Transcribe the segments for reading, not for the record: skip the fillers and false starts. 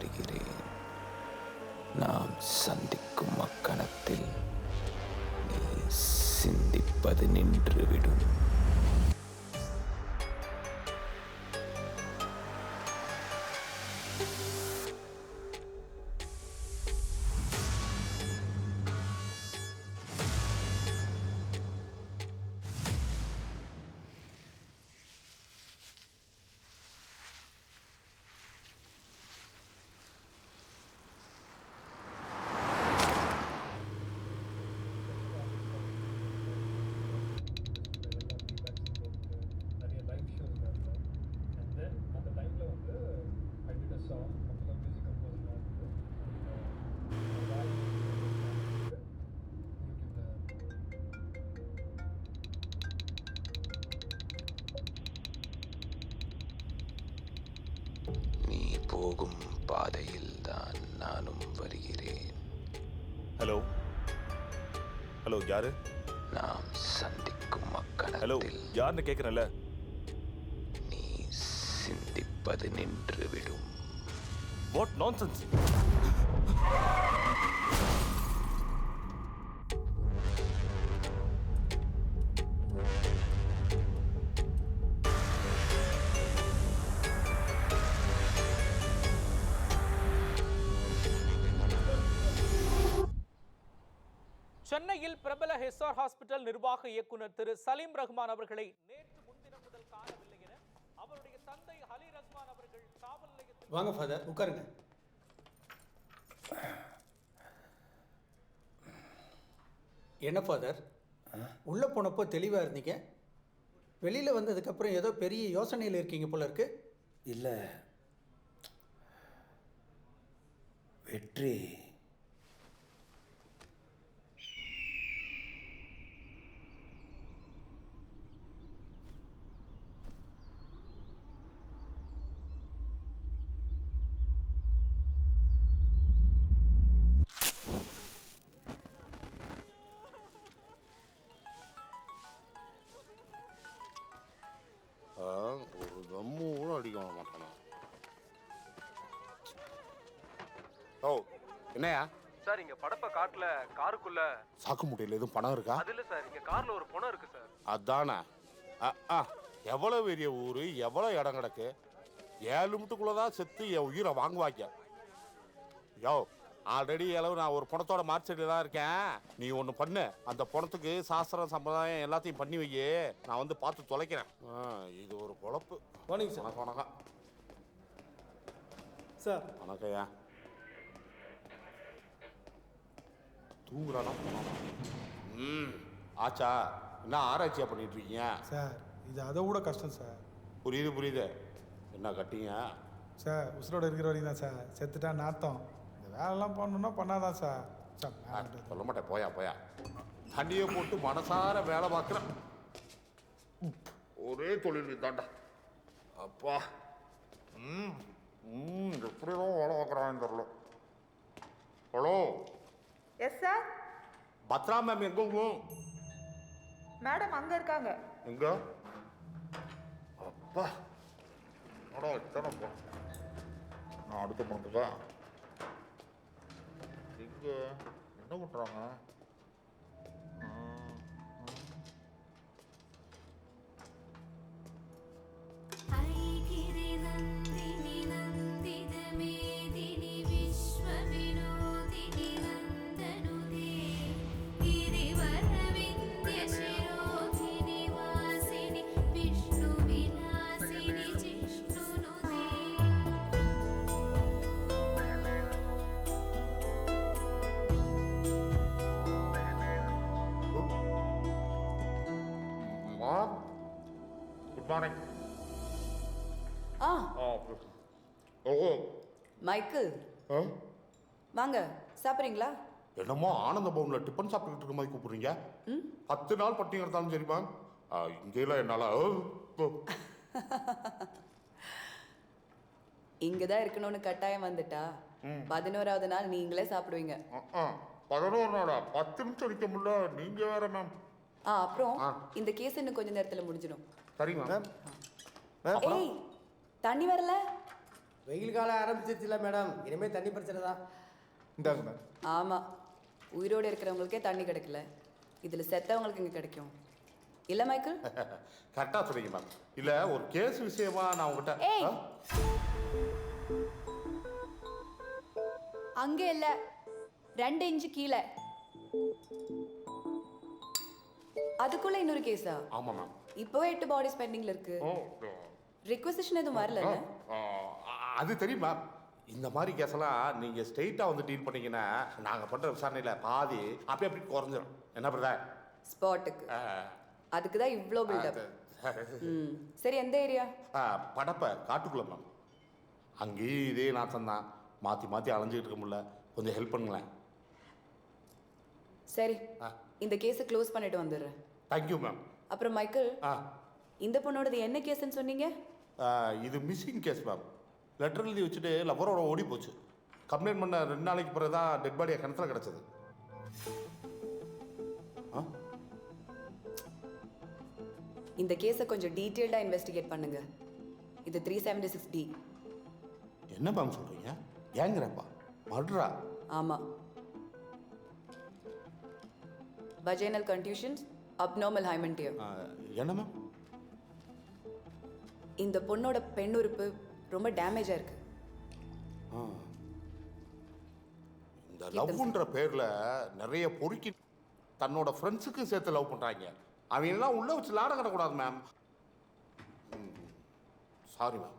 வருகிறேன். நாம் சந்திக்கும் அக்கணத்தில் நீ சிந்திப்பது நின்றுவிடும். நீ போகும் பாதையில்தான் நானும் வருகிறேன். ஹலோ ஹலோ, யாரு? நாம் சந்திக்கும் ஹலோ, அக்கணத்தில் யாருன்னு கேட்குறேன்ல. நீ சிந்திப்பது நின்றுவிடும். What nonsense! சென்னையில் பிரபல ஹெஸ்ஆர் ஹாஸ்பிட்டல் நிர்வாக இயக்குனர் திரு சலீம் ரஹ்மான் அவர்களை நேற்று முன்தினம் முதல் காணவில்லை என அவருடைய தந்தை அலி ரஹ்மான் அவர்கள் காவல் நிலையத்தில். வாங்க ஃபாதர், உட்காருங்க. என்ன ஃபாதர், உள்ளே போனப்போ தெளிவாக இருந்தீங்க, வெளியில் வந்ததுக்கப்புறம் ஏதோ பெரிய யோசனையில் இருக்கீங்க போல இருக்கு. இல்லை வெற்றி, ஒரு தம்மு கூட அடிக்க மாட்டானா? ஓ, என்னையா சார், இங்க படப்ப காட்டுல காருக்குள்ள சாக்கு முட்டையில் எதுவும் பணம் இருக்கா? அது இல்ல சார், இங்க கார்ல ஒரு பணம் இருக்கு சார். அதானே. எவ்வளோ பெரிய ஊர், எவ்வளோ இடம் கிடக்கு. 7 நிமிஷத்துக்குள்ளதான் செத்து என் உயிரை வாங்குவாங்க. யோ, ஆல்ரெடி அளவு நான் ஒரு பணத்தோட மார்க்ஷீட்டில் தான் இருக்கேன். நீ ஒன்று பண்ணு, அந்த பணத்துக்கு சாஸ்திரம் சம்பிரதாயம் எல்லாத்தையும் பண்ணி வையே, நான் வந்து பார்த்து தொலைக்கிறேன். இது ஒரு பொழப்பு. Morning sir. வணக்கம் வணக்கம் சார். வணக்கம்யா. தூங்குறானா? ஆச்சா, என்ன ஆராய்ச்சியா பண்ணிட்டு இருக்கீங்க? சார், இது அதை விட கஷ்டம் சார். புரியுது புரியுது. என்ன கட்டிங்க சார்? உசுரோடு இருக்கிற வரைக்கும் தான் சார். செத்துட்டா நாத்தம். இந்த வேலைலாம் பண்ணணுன்னா பண்ணாதான் சார். சார் சொல்ல மாட்டேன். போயா போயா. தண்ணியை போட்டு மனசார வேலை பார்க்குறேன். ஒரே தொழில் தாண்டா. அப்பா, எப்படிதான் வேலை பார்க்குறான்னு தெரியல. Hello. Yes sir. Batra ma'am எங்க? மேடம் அங்க இருக்காங்க. எங்க? அப்பா, இத்தனை நான் அடுத்த பண்ணுறதா எங்க என்ன பண்ணுறாங்க? Good morning. மைக்கேல், வாங்க, சாப்பிட்றீங்களா? என்னமோ ஆனந்த பவனில் டிஃபன் சாப்பிட்டுக்கிட்டு இருக்க மாதிரி கூப்பிடுறீங்க. 10 நாள் பட்டினி இருந்தாலும் சரிமா, இங்கெல்லாம் என்னால். இங்கே தான் இருக்கணும்னு கட்டாயம் வந்துட்டா 11வது நாள் நீங்களே சாப்பிடுவீங்க. 11 நாளா? 10 நிமிஷம் நிற்க முடியல. நீங்கள் வேற மேம். அப்புறம் இந்த கேஸ் இன்னும் கொஞ்ச நேரத்தில் முடிஞ்சிடும். சரிங்க மேம். ஏய், தண்ணி வரல? வெயில் காலம் ஆரம்பிச்சிருச்சுல மேடம், இனிமேல் தண்ணி பிரச்சனை தான். இந்தாங்க மேம். ஆமா, உயிரோடு இருக்கிறவங்களுக்கே தண்ணி கிடைக்கல, இதுல செத்தவங்களுக்கு எங்க கிடைக்கும்? இல்ல மைக்கேல்? கரெக்டாக சொன்னீங்க மேம். இல்லை ஒரு கேஸ் விஷயமா நான் உங்ககிட்ட ஏய், அங்க இல்ல, 2 இன்ச்சு கீழே. அதுக்குள்ள இன்னொரு கேஸா? ஆமாம் மேம். இப்போவே 8 பாடிஸ் பெண்டிங்ல இருக்கு. ரிக்வெசிஷன் எதுவும் வரல? அது தெரியுமா, இந்த மாதிரி கேஸெல்லாம் நீங்கள் ஸ்ட்ரெயிட்டாக வந்து டீல் பண்ணீங்கன்னா நாங்கள் பண்ணுற விசாரணையில் பாதி அப்படி அப்படி குறைஞ்சிரும். என்ன பிரதர்? ஸ்பாட்டுக்கு. அதுக்கு தான் இவ்ளோ பில்டப். சரி, எந்த ஏரியா? படப்பை காட்டுக்குள்ள மேம். அங்கேயும் இதே நாட்டம் தான், மாற்றி மாற்றி அலைஞ்சிக்கிட்டு இருக்க முடியல. கொஞ்சம் ஹெல்ப் பண்ணுங்களேன். சரி, இந்த கேஸை க்ளோஸ் பண்ணிட்டு வந்துடுறேன். Thank you ma'am. அப்புறம் மைக்கேல், இந்த பொண்ணோடது என்ன கேஸ்ன்னு சொன்னீங்க? இது மிஸ்ஸிங் கேஸ் மேம். லெட்டர் எழுதி வச்சுட்டு லவரோட ஓடி போச்சு. கம்ப்ளைண்ட் பண்ண 2 நாளைக்கு பிறகு தான் டெட் பாடியை கிணத்துல கிடச்சது. இந்த கேஸை கொஞ்சம் டீட்டெயில்டாக இன்வெஸ்டிகேட் பண்ணுங்க. இது 376D. என்ன மேம் சொல்கிறீங்க? ஏங்கிறப்பா மர்டரா? ஆமாம். வஜைனல் கன்ட்யூஷன்ஸ், அப்நார்மல் ஹைமன்டியம். என்ன மேம்? இந்த பொண்ணோட பெண் உறுப்பு ரொம்ப டேமேஜாக இருக்கு. இந்த லவ்ன்ற பேரில் நிறைய பொறுக்கி தன்னோட ஃப்ரெண்ட்ஸுக்கு சேர்த்து லவ் பண்ணுறாங்க. அவங்கெல்லாம் உள்ளே வச்சு லாட கட்டக்கூடாது ma'am. Sorry ma'am.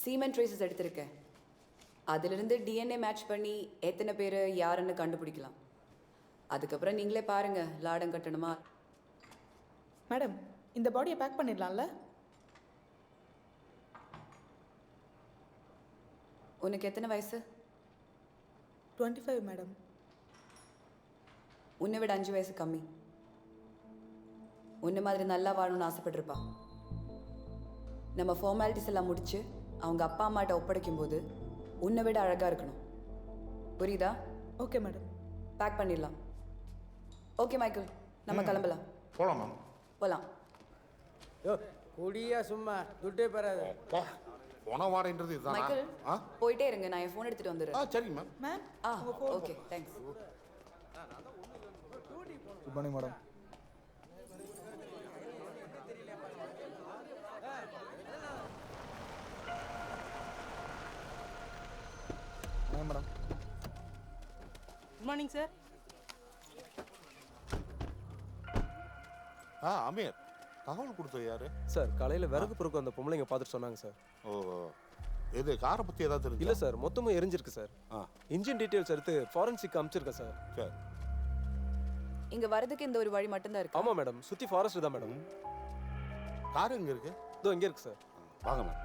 Cement traces எடுத்திருக்கேன். அதிலிருந்து டிஎன்ஏ மேட்ச் பண்ணி எத்தனை பேர் யாருன்னு கண்டுபிடிக்கலாம். அதுக்கப்புறம் நீங்களே பாருங்க, லாடம் கட்டணுமா. மேடம், இந்த பாடியை பேக் பண்ணிடலாம்ல? உனக்கு எத்தனை வயசு? 25 மேடம். உன்னை விட 5 வயசு கம்மி. உன்னை மாதிரி நல்லா வாழணும்னு ஆசைப்பட்டிருப்பா. நம்ம ஃபார்மாலிட்டிஸ் எல்லாம் முடிச்சு அவங்க அப்பா அம்மாட்ட ஒப்படைக்கும் போது உன்னை விட அழகாக இருக்கணும். புரியுதா? Okay madam. பேக் பண்ணிடலாம். ஓகே மைக்கேல், நம்ம கிளம்பலாம். போகலாம் மேம். போகலாம். யோ, குடியா சும்மா துட்டே பெறாது. போன வாரன்றது இதுதான். மைக்கேல், போயிட்டே இருங்க, நான் என் ஃபோன் எடுத்துட்டு வந்துடுறேன். சரிங்க ma'am. Ma'am, okay, thanks. Good morning madam. Madam. Good morning sir. Ameer, தகவல் கொடுத்தது யாரு? சார், காலையில் விறகு பொறுக்கு அந்த பொம்பளைங்க பார்த்துட்டு சொன்னாங்க சார். ஓ, இது காரை பற்றி ஏதாவது தெரியும்? இல்லை சார், மொத்தமும் எரிஞ்சிருக்கு சார். இன்ஜின் டீட்டெயில்ஸ் எடுத்து ஃபாரன்சிக் அனுப்பிச்சிருக்கேன் சார். சரி. இங்க வரதுக்கு இந்த ஒரு வழி மட்டும்தான் இருக்கு. ஆமாம் மேடம், சுற்றி ஃபாரஸ்ட் தான் மேடம். கார் எங்கே இருக்கு? இதோ இங்கே இருக்கு சார். வாங்க மேம்.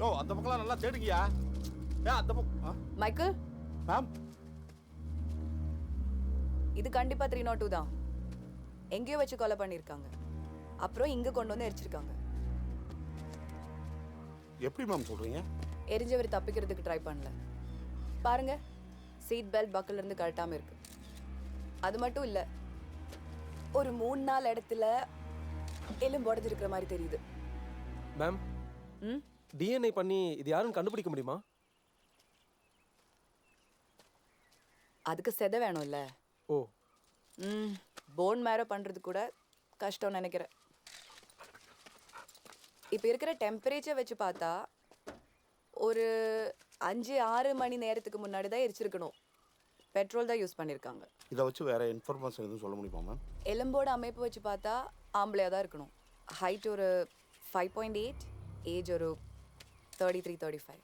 ஓ, அந்த பக்கம் நல்லா தேடுங்கயா. அந்த பக்கம். மைக்கேல், மேம், இது கண்டிப்பா 302 தான். எங்கேயோ வச்சு கொலை பண்ணியிருக்காங்க, அப்புறம் இங்க கொண்டு வந்து எரிச்சிருக்காங்க. எப்படி மேம் சொல்றீங்க? எரிஞ்சவர் தப்பிக்கிறதுக்கு ட்ரை பண்ணல. பாருங்க, சீட் பெல்ட் பக்கல்ல இருந்து கழட்டாம இருக்கு. அது மட்டும் இல்ல, ஒரு 3-4 இடத்துல எலும்பு உடைஞ்சிருக்கிற மாதிரி தெரியுது. மேம், டிஎன்ஏ பண்ணி இது யாருன்னு கண்டுபிடிக்க முடியுமா? அதுக்கு செத வேணும்ல. ஓ. போன் மேரோ பண்றது கூட கஷ்டம் நினைக்கிறேன். இப்போ இருக்கிற டெம்பரேச்சர் வச்சு பார்த்தா ஒரு 5-6 மணி நேரத்துக்கு முன்னாடி தான் எரிச்சிருக்கணும். பெட்ரோல் தான் யூஸ் பண்ணியிருக்காங்க. இதை வச்சு வேற இன்ஃபர்மேஷன் எதுவும் சொல்ல முடியுமா மேம்? எலும்போட அமைப்பு வச்சு பார்த்தா ஆம்பளையாக தான் இருக்கணும். ஹைட் ஒரு 5.8, ஏஜ் ஒரு 33-35.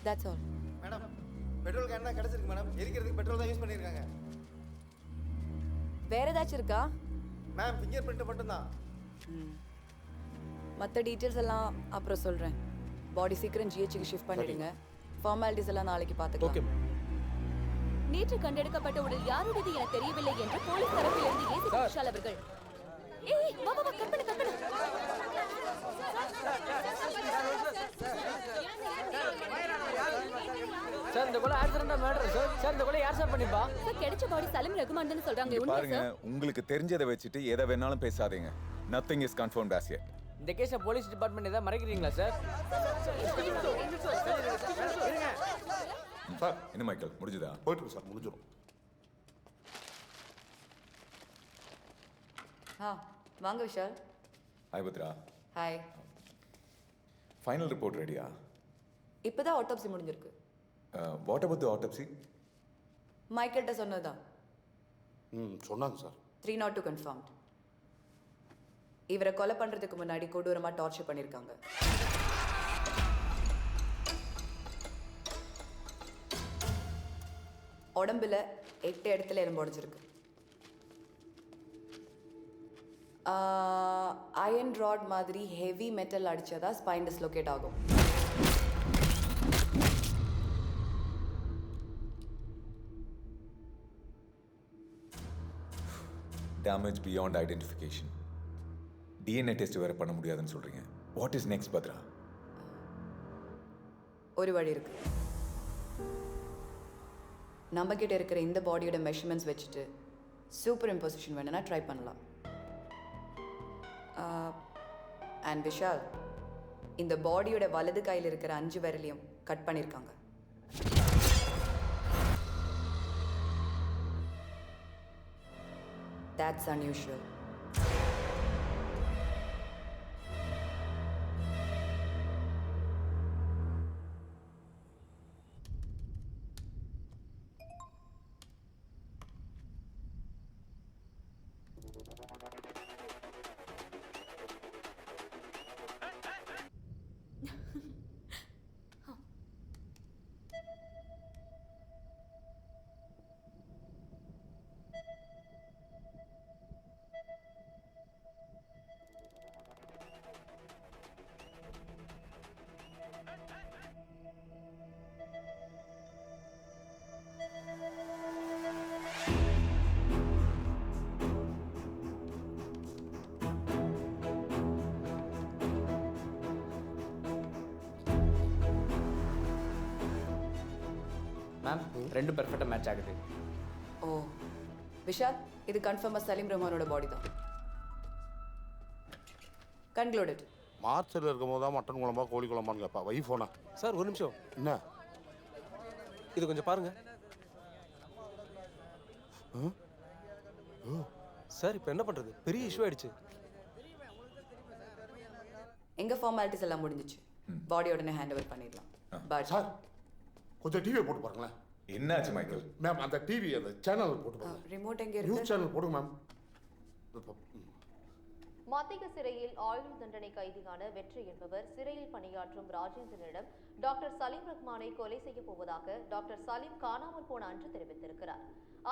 That's all. Madam petrol can தான் கிடச்சிருக்கு மேடம். எரிக்கிறதுக்கு பெட்ரோல் தான் யூஸ் பண்ணியிருக்காங்க. வேற ஏதாச்சும் இருக்கா? மேம் ஃபிங்கர் பிரிண்ட் மட்டும்தான். மற்ற டீட்டெயில்ஸ் எல்லாம் அப்புறம் சொல்கிறேன். பாடி சீக்கிரம் ஜிஹெச்சுக்கு ஷிஃப்ட் பண்ணிடுங்க. ஃபார்மாலிட்டிஸ் எல்லாம் நாளைக்கு பார்த்துக்கலாம். ஓகே. நேற்று கண்டெடுக்கப்பட்ட உடல் யாருடையது என தெரியவில்லை என்று போலீஸ் தரப்பிலிருந்து ஏசி விஷால் அவர்கள் வா வா கட் பண்ணு. சார் இந்த கொலை ஆக்சிடென்ட் மர்டர் சார். சார் இந்த கொலை யார் சார் பண்ணிப்பா? சார் கிடைச்ச பாடி சலீம் ரகுமான் தான் சொல்றாங்க. உண்மையா பாருங்க, சார்? உங்களுக்கு தெரிஞ்சதை வச்சுட்டு எதை வேணாலும் பேசாதீங்க. Nothing is confirmed as yet. இந்த கேஸை போலீஸ் டிபார்ட்மெண்ட் ஏதாவது மறைக்கிறீங்களா சார்? சார் என்ன மைக்கேல், முடிஞ்சுதா? போயிட்டு சார், முடிஞ்சிடும். வாங்க Vishal. Hi Bhadra. Hi. Final report ரெடியா? இப்போதான் ஆட்டோப்சி முடிஞ்சிருக்கு. What about the autopsy? மைக்கேல்கிட்ட சொன்னதுதான். சொன்னாங்க சார். 302 கன்ஃபார்ம்ட். இவரை கொலை பண்றதுக்கு முன்னாடி கொடூரமா டார்ச்சர் பண்ணிருக்காங்க. உடம்புல 8 இடத்துல எலும்பு உடைஞ்சிருக்கு. அயன் ராட் மாதிரி ஹெவி மெட்டல் அடிச்சதா ஸ்பைன் டிஸ்லோகேட் ஆகும். Damage beyond identification. DNA test வேற பண்ண முடியாதுன்னு சொல்றீங்க. What is next Batra? ஒரு வழி இருக்கு. நம்ம கிட்ட இருக்கிற இந்த பாடியோட மெஷர்மெண்ட்ஸ் வச்சுட்டு சூப்பர் இம்போசிஷன் வேணும்னா ட்ரை பண்ணலாம். அண்ட் விஷால், இந்த பாடியோட வலது கையில் இருக்கிற 5 விரலையும் கட் பண்ணியிருக்காங்க. That's unusual. மேம் ரெண்டும் பெர்ஃபெக்டாக மேட்ச் ஆகுது. ஓ விஷால், இது கன்ஃபார்மாக சலீம் ரஹ்மானோட பாடி தான். கன்க்ளூடட். மார்ச்சில் இருக்கும் போது தான் மட்டன் குழம்பா கோழி குழம்பான்னு கேட்பா. வைஃபோனா? சார் ஒரு நிமிஷம், என்ன இது கொஞ்சம் பாருங்க. சார் இப்போ என்ன பண்றது? பெரிய இஷ்யூ ஆயிடுச்சு. எங்க ஃபார்மாலிட்டிஸ் எல்லாம் முடிஞ்சிச்சு. பாடி உடனே ஹேண்ட் ஓவர் பண்ணிடலாம். பட் சார் கொஞ்சம் டிவியை போட்டு பாருங்களேன். என்னாச்சு மைக்கேல்? மேம் அந்த டிவி அந்த சேனல் போட்டு பாருங்க. ரிமோட் எங்க நியூஸ் இருக்கு? சேனல் போடுங்க மேம். மத்திய சிறையில் ஆயுள் தண்டனை கைதியான வெற்றி என்பவர் சிறையில் பணியாற்றும் ராஜேந்திரனிடம் டாக்டர் சலீம் ரஹ்மானை கொலை செய்ய போவதாக டாக்டர் சலீம் காணாமல் போன அன்று தெரிவித்திருக்கிறார்.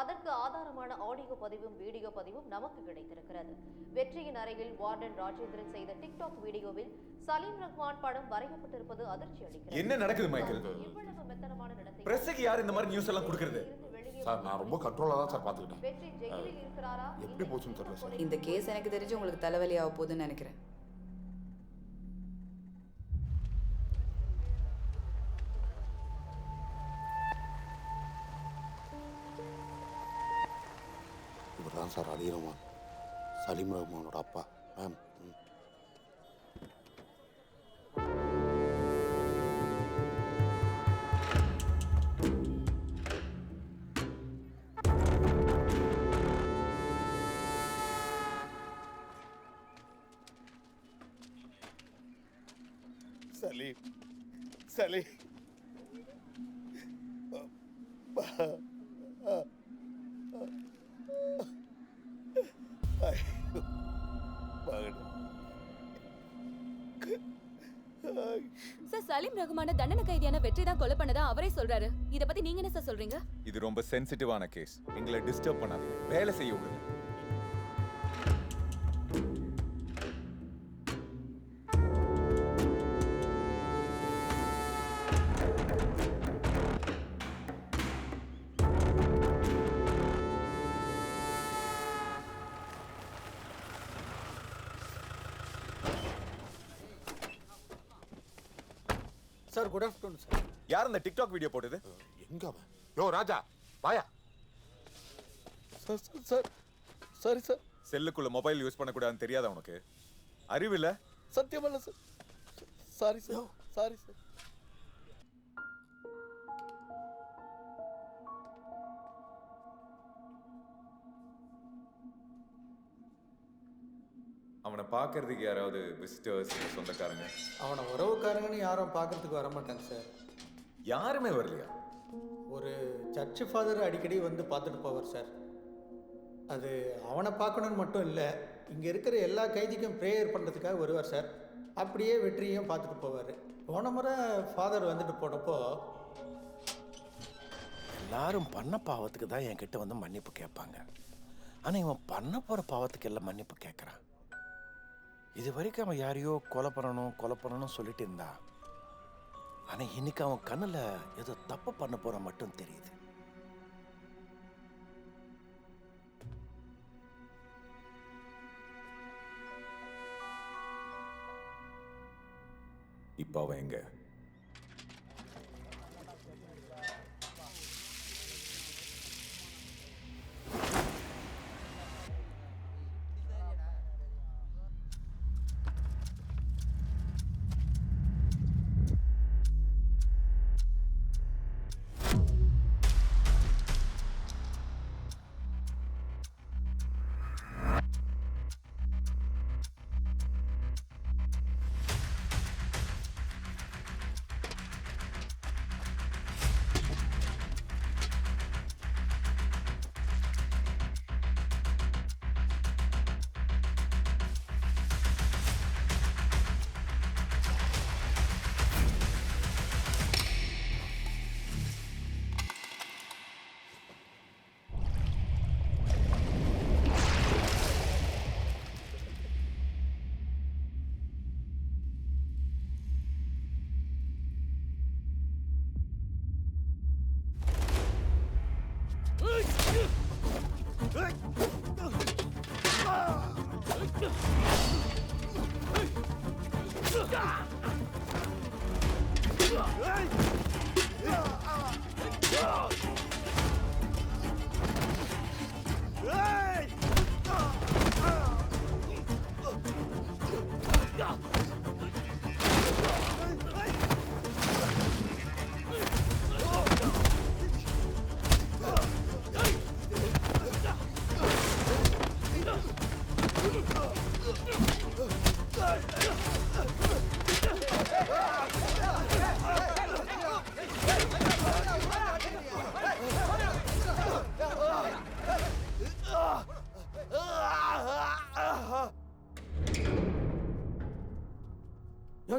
அதற்கு ஆதாரமான ஆடியோ பதிவும் வீடியோ பதிவும் நமக்கு கிடைத்திருக்கிறது. வெற்றியின் அறையில் வார்டன் ராஜேந்திரன் செய்த டிக்டாக் வீடியோவில் சலீம் ரஹ்மான் படம் வரையப்பட்டிருப்பது அதிர்ச்சி அளிக்கிறது. என்ன நடக்குது மைக்கேல்? இவ்வளவு மெத்தனமான நடத்தை பிரஸ்ஸுக்கு யார் இந்த மாதிரி நியூஸ் எல்லாம் கொடுக்கறது? சார் நான் ரொம்ப கண்ட்ரோலாக தான் சார் பார்த்துக்கிட்டேன். வெற்றி ஜெயிலில் இருக்கிறாரா? எப்படி போச்சுன்னு தெரியல சார். இந்த கேஸ் எனக்கு தெரிஞ்சு உங்களுக்கு தலைவலி ஆக போகுதுன்னு நினைக்கிறேன். இவர் தான் சார் அலி ரஹ்மான், சலீம் ரஹ்மானோட அப்பா. மேம் சலீம், சலீம், சார் சலீம் ரஹ்மான தண்டனை கைதியான வெற்றி தான் கொலை பண்ணதா அவரே சொல்றாரு. இத பத்தி நீங்க என்ன சார் சொல்றீங்க? இது ரொம்ப சென்சிட்டிவான கேஸ். எங்களை டிஸ்டர்ப் பண்ணாதீங்க, வேலை செய்ய விடுங்க. Sir good afternoon sir. யார் அந்த டிக்டாக் வீடியோ போட்டது? எங்க அவன்? யோ ராஜா வாயா. Sir sir sorry sir. செல்லுக்குள்ள மொபைல் யூஸ் பண்ணக்கூடாதுன்னு தெரியாதா உனக்கு? அறிவில்ல? சத்தியமல்ல sir. Sorry sir. Sorry sir. அவனை பார்க்கறதுக்கு யாராவது விசிட்டர்ஸ், சொந்தக்காரங்க? அவனை உறவுக்காரங்கன்னு யாரும் பார்க்கறதுக்கு வர மாட்டாங்க சார். யாருமே வரலையா? ஒரு சர்ச்சு ஃபாதர் அடிக்கடி வந்து பார்த்துட்டு போவார் சார். அது அவனை பார்க்கணுன்னு மட்டும் இல்லை, இங்கே இருக்கிற எல்லா கைதிக்கும் ப்ரேயர் பண்ணுறதுக்காக வருவார் சார். அப்படியே வெற்றியும் பார்த்துட்டு போவார். போன முறை ஃபாதர் வந்துட்டு போனப்போ எல்லாரும் பண்ண பாவத்துக்கு தான் என்கிட்ட வந்து மன்னிப்பு கேட்பாங்க. ஆனால் இவன் பண்ண போகிற பாவத்துக்கு எல்லாம் மன்னிப்பு கேட்குறான். இது வரைக்கும் அவன் யாரையோ கொலை பண்ணணும் சொல்லிட்டு இருந்தா. ஆனால் இன்னைக்கு அவன் கண்ணில் ஏதோ தப்பு பண்ண போற மட்டும் தெரியுது. இப்போ அவன் எங்க?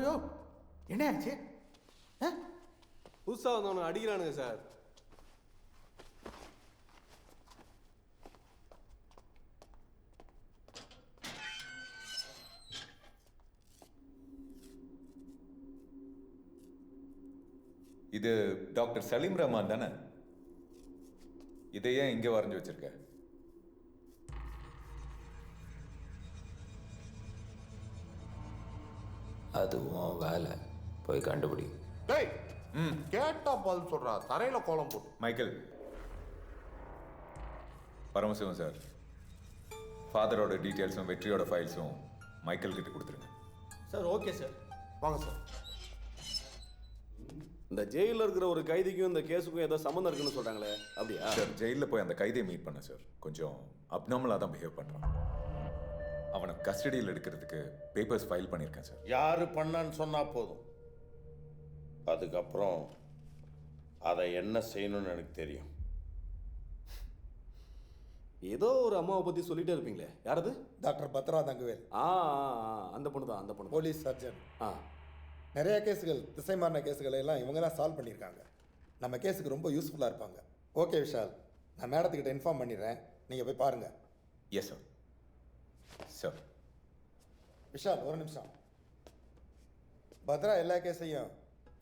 யோ என்ன ஆச்சு? புதுசாக வந்தவனை அடிக்கிறானுங்க சார். இது டாக்டர் சலீம் ரஹ்மான் தானே? இதை ஏன் இங்கே வரைஞ்சி வச்சிருக்க? அதுவும் வேலை போய் கண்டுபிடி. டேய் கேட்டா பதில் சொல்றா, தரையில கோலம் போட்டு. மைக்கேல், பரமசிவம் சார், ஃபாதரோட டீட்டெயில்ஸும் வெற்றியோட ஃபைல்ஸும் மைக்கேல் கிட்ட கொடுத்துருங்க. Sir okay sir. வாங்க சார். இந்த ஜெயிலில் இருக்கிற ஒரு கைதிக்கும் இந்த கேஸுக்கும் ஏதோ சம்மந்தம் இருக்குன்னு சொல்கிறாங்களே, அப்படியா? சார் ஜெயிலில் போய் அந்த கைதியை மீட் பண்ண சார். கொஞ்சம் அப்நார்மலாக தான் பிஹேவ் பண்ணுறான். அவனை கஸ்டடியில் எடுக்கிறதுக்கு பேப்பர்ஸ் ஃபைல் பண்ணியிருக்கேன் சார். யாரு பண்ணான்னு சொன்னா போதும், அதுக்கப்புறம் அதை என்ன செய்யணும்னு எனக்கு தெரியும். ஏதோ ஒரு அம்மாவை பற்றி சொல்லிட்டே இருப்பீங்களே, யாரது? டாக்டர் பத்ரா தங்கவேல். அந்த பொண்ணு தான், அந்த பொண்ணு. Police surgeon. ஆ, நிறைய கேஸுகள், திசை மாறின கேஸுகளை எல்லாம் இவங்க தான் சால்வ் பண்ணியிருக்காங்க. நம்ம கேஸுக்கு ரொம்ப யூஸ்ஃபுல்லாக இருப்பாங்க. ஓகே விஷால், நான் மேடத்துக்கிட்ட இன்ஃபார்ம் பண்ணிடுறேன், நீங்கள் போய் பாருங்கள். Yes sir. சார் விஷால் ஒரு நிமிஷம். பத்ரா எல்லா கேஸையும்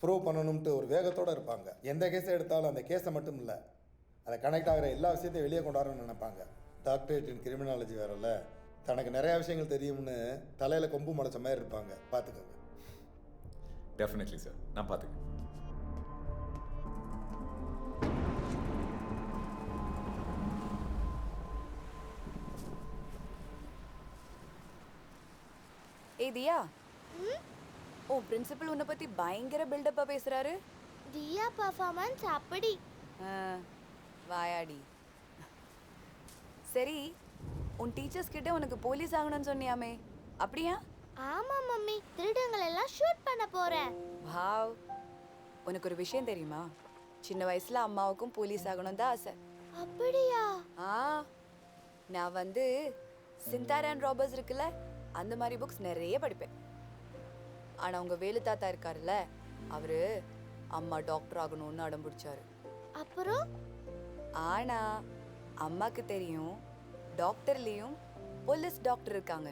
ப்ரூவ் பண்ணணும்ட்டு ஒரு வேகத்தோடு இருப்பாங்க. எந்த கேஸை எடுத்தாலும் அந்த கேஸை மட்டும் இல்லை, அதை கனெக்ட் ஆகிற எல்லா விஷயத்தையும் வெளியே கொண்டாடணும்னு நினைப்பாங்க. டாக்டரேட் இன் கிரிமினாலஜி வேறல்ல, தனக்கு நிறையா விஷயங்கள் தெரியும்னு தலையில் கொம்பு முளைச்ச மாதிரி இருப்பாங்க. பார்த்துக்கோங்க. டெஃபினெட்லி சார், நான் பார்த்துக்கிறேன். ஏய் தியா, ஓ பிரின்சிபல் உன்னை பத்தி பயங்கர பில்டப்பா பேசுறாரு. தியா பர்ஃபார்மன்ஸ் அப்படி. வாயாடி. சரி, உன் டீச்சர்ஸ் கிட்ட உனக்கு போலீஸ் ஆகணும்னு சொன்னியாமே, அப்படியா? ஆமா மம்மி, திருடங்களை எல்லாம் ஷூட் பண்ண போறேன். வாவ். உனக்கு ஒரு விஷயம் தெரியுமா? சின்ன வயசுல அம்மாவுக்கும் போலீஸ் ஆகணும் தான் ஆசை. அப்படியா? நான் வந்து சிந்தார் அண்ட் ராபர்ஸ் இருக்குல்ல, அந்த மாதிரி புக்ஸ் நிறைய படிப்பேன். ஆனா உங்க வேலு தாத்தா இருக்காருல்ல, அவரு அம்மா டாக்டர் ஆகணும்னு அடம் பிடிச்சாரு. அப்புறம் ஆனா அம்மாக்கு தெரியும் டாக்டர்லயும் போலீஸ் டாக்டர் இருக்காங்க.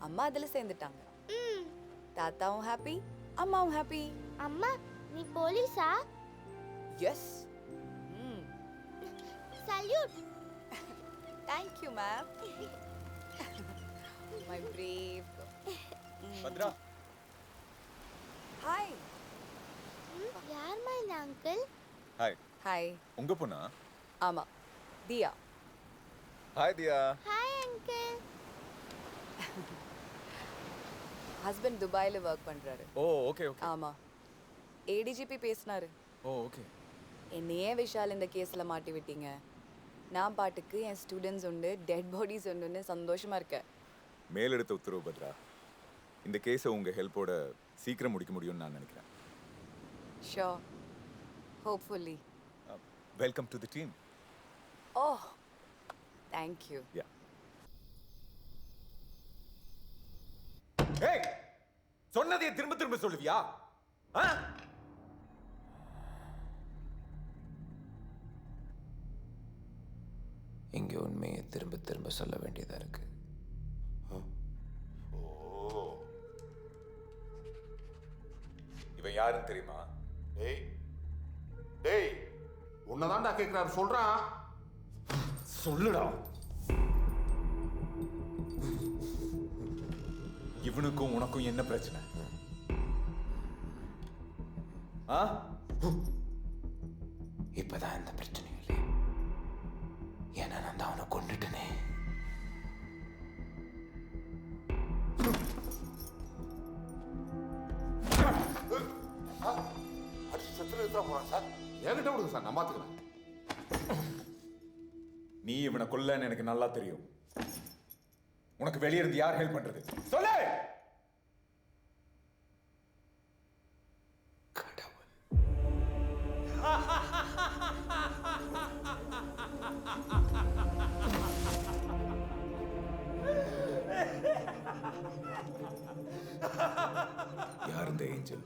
அம்மா அதுல சேர்ந்துட்டாங்க. தாத்தாவும் ஹாப்பி, அம்மாவும் ஹாப்பி. அம்மா, நீ போலீஸா? Yes. Salute. Thank you ma'am. My brave. Bhadra. Hi. யார்மா இந்த அங்கிள்? ஹாய். ஹாய். உங்க பொண்ணா? ஆமா, Diya. Hi Diya. Hi uncle. Husband துபாயில வர்க் பண்றாரு. Oh okay okay. ஆமா, ஏடிஜிபி பேசினாரு. Oh okay. என்னையே விஷால் இந்த கேஸ்ல மாட்டி விட்டீங்க. நான் பாட்டுக்கு என் ஸ்டூடெண்ட்ஸ் உண்டு, டெட் பாடிஸ் உண்டுன்னு சந்தோஷமா இருக்கேன். மேலெடுத்த உத்தரவு பத்ரா, இந்த கேஸை உங்க ஹெல்ப்போட சீக்கிரம் முடிக்க முடியும்னு நான் நினைக்கிறேன். Sure, hopefully. Welcome to the team. Oh, thank you. Yeah. Hey, சொன்னதையே திரும்ப திரும்ப சொல்லுவியா? இங்கே உண்மையை திரும்ப திரும்ப சொல்ல வேண்டியதா இருக்கு. இவன் யாருன்னு தெரியுமா? டேய் டேய், உன்னதான்டா கேட்குறாரு, சொல்றான். சொல்லுடா. இவனுக்கும் உனக்கும் என்ன பிரச்சனை? இப்பதான் எந்த பிரச்சனையும் இல்லை. ஏன்னா நான் தான் அவனை கொண்டுட்டனே. சார் என்கிட்ட விடுங்க சார், நான் பார்த்துக்கிறேன். நீ இவனை கொல்லன்னு எனக்கு நல்லா தெரியும். உனக்கு வெளியே இருந்து யார் ஹெல்ப் பண்றது? சொல்லு. யார் இந்த ஏஞ்சல்?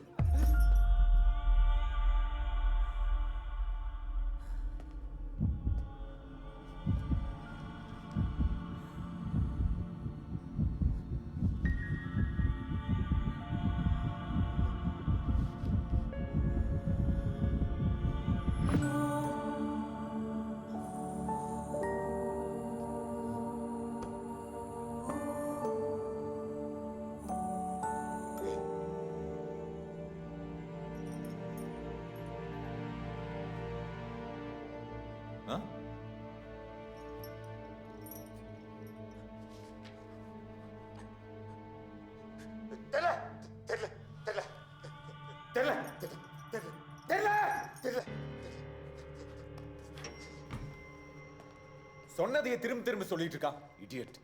சொன்னதையே திரும்ப திரும்ப சொல்லிட்டு இருக்கா, இடியட்.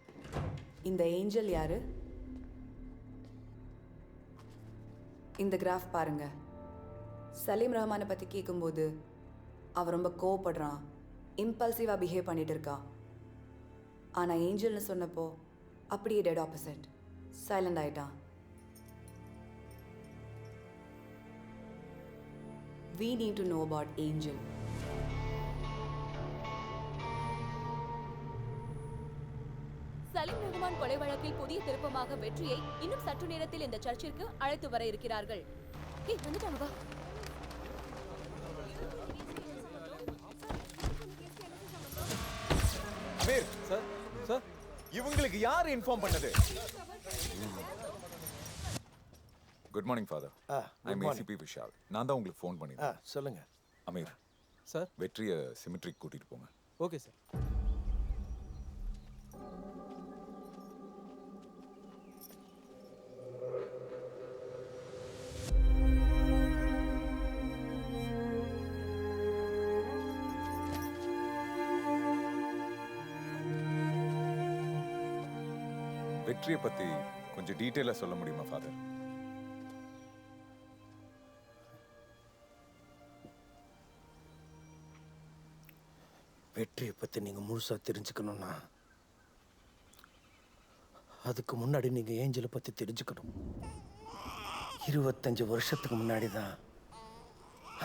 இந்த ஏஞ்சல் யாரு? இந்த கிராஃப் பாருங்க. சலீம் ரஹ்மானை பத்தி கேட்கும்போது அவன் ரொம்ப கோவப்படுறான், இம்பல்சிவா பிஹேவ் பண்ணிட்டு இருக்கான். ஆனால் ஏஞ்சல்னு சொன்னப்போ அப்படியே டெட் ஆப்போசிட், சைலண்ட் ஆயிட்டான். We need to know about Angel. Salim Rahman கொலை வழக்கில் புதிய திருப்பமாக வெற்றியை இன்னும் சற்று நேரத்தில் இந்த சர்ச்சிற்கு அழைத்து வர இருக்கிறார்கள். வந்துட்டாங்க வா. அமீர் சார் சார் இவங்களுக்கு யார் இன்ஃபார்ம் பண்ணது? Good morning father. I am ACP Vishal. நான் தான் உங்களுக்கு ஃபோன் பண்ணிருக்கேன். சொல்லுங்க. அமீர் சார் வெற்றியை சிமெட்ரிக்கு கூட்டிட்டு போங்க. Okay sir. வெற்றியை பத்தி கொஞ்சம் டீட்டெயிலா சொல்ல முடியுமா ஃபாதர்? வெற்றியை பற்றி நீங்கள் முழுசாக தெரிஞ்சுக்கணும்னா அதுக்கு முன்னாடி நீங்கள் ஏஞ்சலை பற்றி தெரிஞ்சுக்கணும். 25 வருஷத்துக்கு முன்னாடி தான்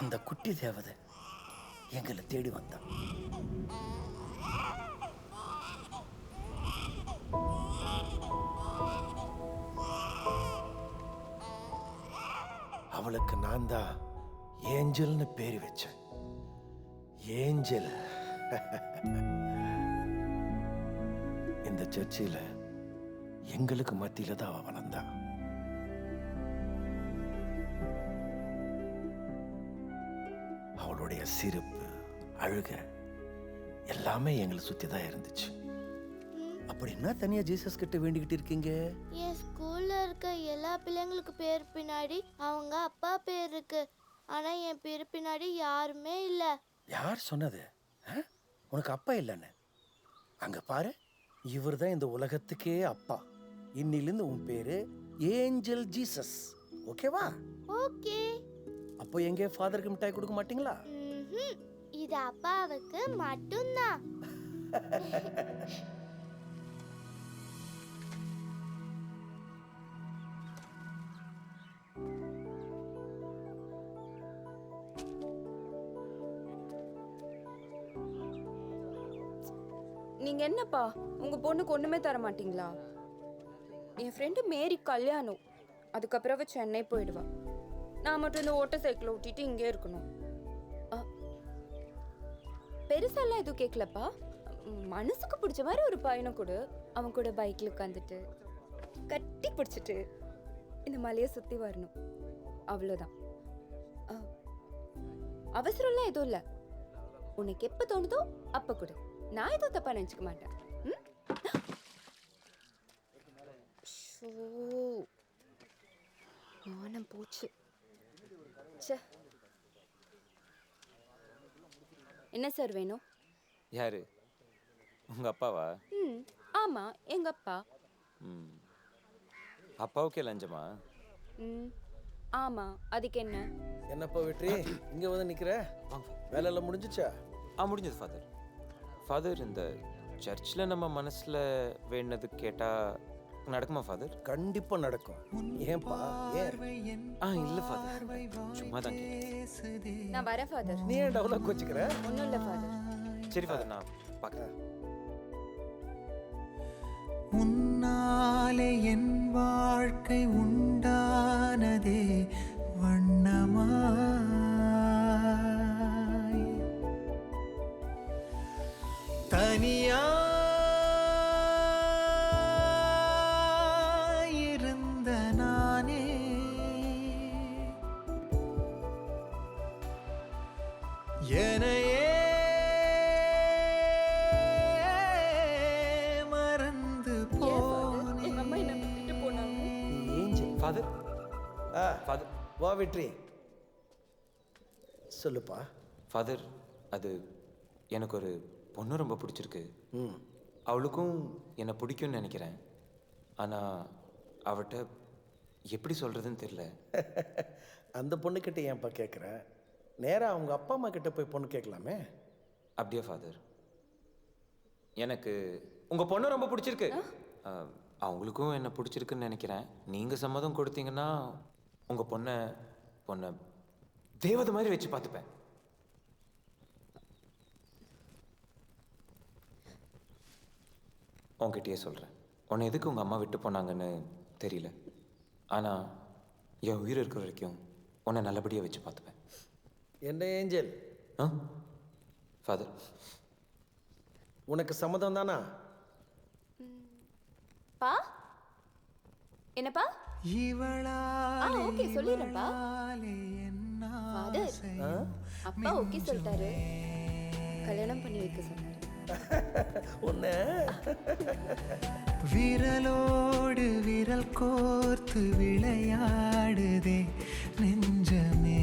அந்த குட்டி தேவதை எங்களை தேடி வந்தான். அவளுக்கு நான் தான் ஏஞ்சல்னு பேர் வச்சேன். ஏஞ்சல். இந்த சர்ச்சில் எங்களுக்கு மத்தியில தான் அவ வளர்ந்தா. அவளுடைய சிரிப்பு, அழுக எல்லாமே எங்களை சுத்தி தான் இருந்துச்சு. அப்படின்னா தனியா ஜீசஸ் கிட்ட வேண்டிக்கிட்டு இருக்கீங்க? என் ஸ்கூல்ல இருக்க எல்லா பிள்ளைங்களுக்கு பேர் பின்னாடி அவங்க அப்பா பேர் இருக்கு. ஆனா என் பேர் பின்னாடி யாருமே இல்ல. யார் சொன்னது? உனக்கு அப்பா இல்லைன்னு? அங்க பாரு, இவர் தான் இந்த உலகத்துக்கே அப்பா. இன்னிலிருந்து உன் பேரு ஏஞ்சல் ஜீசஸ். ஓகேவா? ஓகே. அப்போ எங்கே ஃபாதருக்கு மிட்டாய் கொடுக்க மாட்டீங்களா? இது அப்பாவுக்கு மட்டும்தான். நீங்க என்னப்பா உங்க பொண்ணுக்கு ஒண்ணுமே தர மாட்டீங்களா? என் ஃப்ரெண்டு மேரி கல்யாணம், அதுக்கப்புறம் சென்னை போயிடுவா. நான் மட்டும் இந்த ஓட்ட சைக்கிள் ஓட்டிட்டு இங்கே இருக்கணும். பெருசாலாம் எதுவும் கேட்கலப்பா. மனசுக்கு பிடிச்ச மாதிரி ஒரு பையனை கொடு. அவன் கூட பைக்கில் உட்காந்துட்டு கட்டி பிடிச்சிட்டு இந்த மலையை சுற்றி வரணும். அவ்வளோதான். அவசரம்லாம் எதுவும் இல்லை. உனக்கு எப்போ தோணுதோ அப்போ கொடு. நான் எதுவும் தப்பா நினச்சிக்க மாட்டேன். மானம் போச்சு. என்ன சார் வேணும்? யாரு? உங்க அப்பாவா? ஆமா, எங்க அப்பா. அப்பாவுக்கே லஞ்சமா? ஆமா, அதுக்கு என்ன? என்னப்பா வெற்றி இங்க வந்து நிக்கிற? வேலை எல்லாம் முடிஞ்சிச்சா? முடிஞ்சது ஃபாதர். ஃபாதர், இந்த சர்ச்சில் நம்ம மனசுல வேண்டது கேட்டா நடக்குமா ஃபாதர்? கண்டிப்பா நடக்கும். ஏன்பா? இல்ல ஃபாதர், சும்மா தான் கேட்டேன். நான் வரேன் ஃபாதர். நீ ஏன் டவுலா கோச்சிக்கிற? ஒன்றும் இல்லை ஃபாதர். சரி ஃபாதர், நான் பார்க்குறேன். உன்னாலே என் வாழ்க்கை உண்டானதே வண்ணமாய், தனியா இருந்த நானே என்னையே மறந்து போனேன். எங்க அம்மா என்ன விட்டுட்டு போனாங்க. ஏஞ்சல். ஃபாதர் ஃபாதர் வா வெற்றி, சொல்லுப்பா. ஃபாதர், அது எனக்கு ஒரு பொண்ணு ரொம்ப பிடிச்சிருக்கு. அவளுக்கும் என்னை பிடிக்கும்னு நினைக்கிறேன். ஆனால் அவட்ட எப்படி சொல்கிறதுன்னு தெரியல. அந்த பொண்ணுக்கிட்ட ஏன்ப்பா கேட்குற? நேராக அவங்க அப்பா அம்மா கிட்ட போய் பொண்ணு கேட்கலாமே. அப்படியா ஃபாதர்? எனக்கு உங்க பொண்ணு ரொம்ப பிடிச்சிருக்கு. அவங்களுக்கும் என்ன பிடிச்சிருக்குன்னு நினைக்கிறேன். நீங்க சம்மதம் கொடுத்தீங்கன்னா உங்க பொண்ணை தேவதை மாதிரி வச்சு பார்த்துப்பேன். உன்கிட்டயே சொல்றேன், உன்னை எதுக்கு உங்க அம்மா விட்டு போனாங்கன்னு தெரியல. ஆனா என் உயிர் இருக்கிற வரைக்கும் உன்னை நல்லபடியாக வச்சு பார்த்துப்பேன். என்ன ஏஞ்சல், ஃபாதர், உனக்கு சம்மதம் தானா? பா என்னப்பா? ஓகே சொல்லிடுறேன்ப்பா. ஃபாதர், அப்பா ஓகே சொல்லிட்டாரு. கல்யாணம் பண்ணி வைக்க சொன்னாரு. உன்னை விரலோடு விரல் கோர்த்து விளையாடுதே நெஞ்சமே.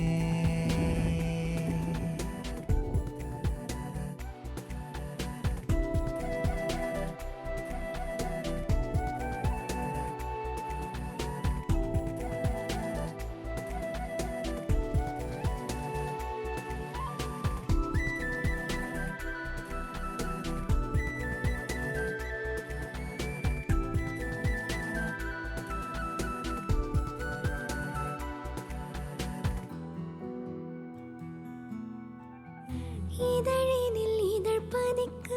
இதழினில் இதழ் பதிக்க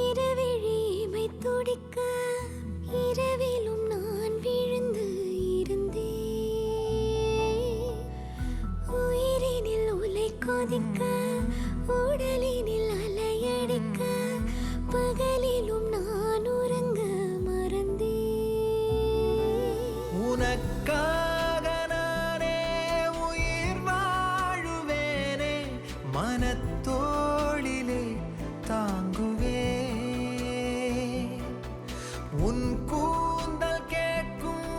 இரவிழிமை துடிக்க இரவிலும் நான் விழுந்து இருந்தேன். உயிரினில் உலை கொதிக்க உடலினில் அலையடிக்க பகலிலும் நான் உறங்க மறந்தேன். உனக்காக நானே உயிர் வாழுவேனே, மனத்தோளிலே தாங்குவே. உன் கூந்தல் கேட்கும்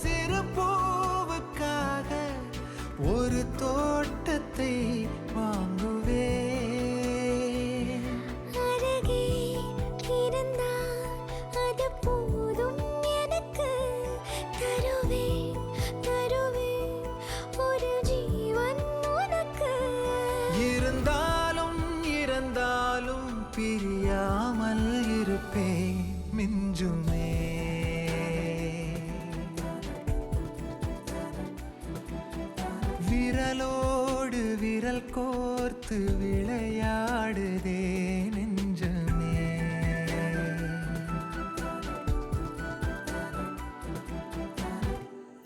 சிறு பூவுக்காக ஒரு தோட்டத்தை வாங்குவே. அருகே இருந்தால் அது போதும் எனக்கு. தருவேன் தருவேன் ஒரு ஜீவன் உனக்கு. இருந்தாலும் இறந்தாலும் பிரியாமல் இருப்பேன் மிஞ்சுமே. விரலோடு விரல் கோர்த்து விளையாடுதே நெஞ்சமே.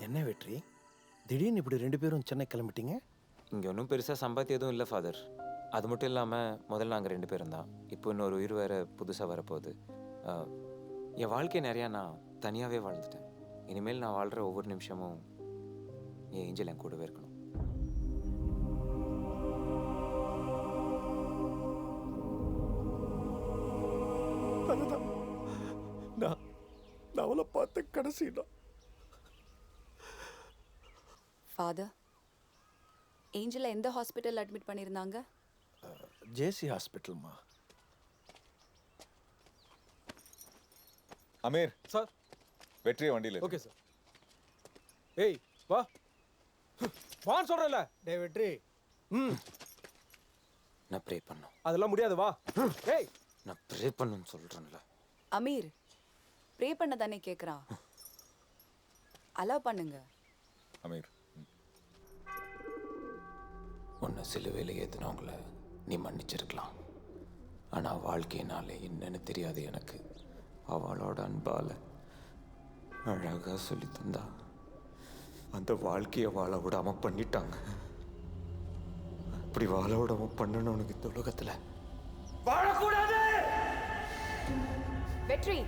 என்ன வெற்றி, திடீர்னு இப்படி 2 பேரும் சென்னை கிளம்பிட்டீங்க? இங்கே ஒன்றும் பெருசாக சம்பாத்தி எதுவும் இல்லை ஃபாதர். அது மட்டும் இல்லாமல் முதல்ல நாங்கள் 2 பேரும் தான். இப்போ இன்னொரு உயிர் வேறு புதுசாக வரப்போகுது. என் வாழ்க்கை நிறையா நான் தனியாகவே வாழ்ந்துட்டேன். இனிமேல் நான் வாழ்கிற ஒவ்வொரு நிமிஷமும் என் ஏஞ்சல் என் கூடவே இருக்கணும். அதுதான் நான் அவளை பார்த்த கடைசிதான். ஃபாதர், ஏஞ்சலை எந்த ஹாஸ்பிட்டல் அட்மிட் பண்ணியிருந்தாங்க? ஜேசி ஹாஸ்பிட்டல்மா. அமீர் சார், வெற்றியை வண்டியில். Okay sir. ஏய் வா வான்னு சொல்றேன்ல. டே வெற்றி. நான் ப்ரே பண்ணும். அதெல்லாம் முடியாது, வா. ஏய் நான் ப்ரே பண்ணுன்னு சொல்கிறேன்ல. அமீர், ப்ரே பண்ண தானே கேட்குறான். அலோவ் பண்ணுங்க. அமீர், உன்னை சிலுவையில் ஏற்றினவங்கள நீ மன்னிச்சிருக்கலாம். ஆனால் வாழ்க்கையினாலே என்னன்னு தெரியாது எனக்கு. அவளோட அன்பால் அழகாக சொல்லி தந்தா அந்த வாழ்க்கையை வாழ விடாமல் பண்ணிட்டாங்க. அப்படி வாழ விடாமல் பண்ணணும்னு இந்த உலகத்தில் வாழக்கூடாது. வெற்றி,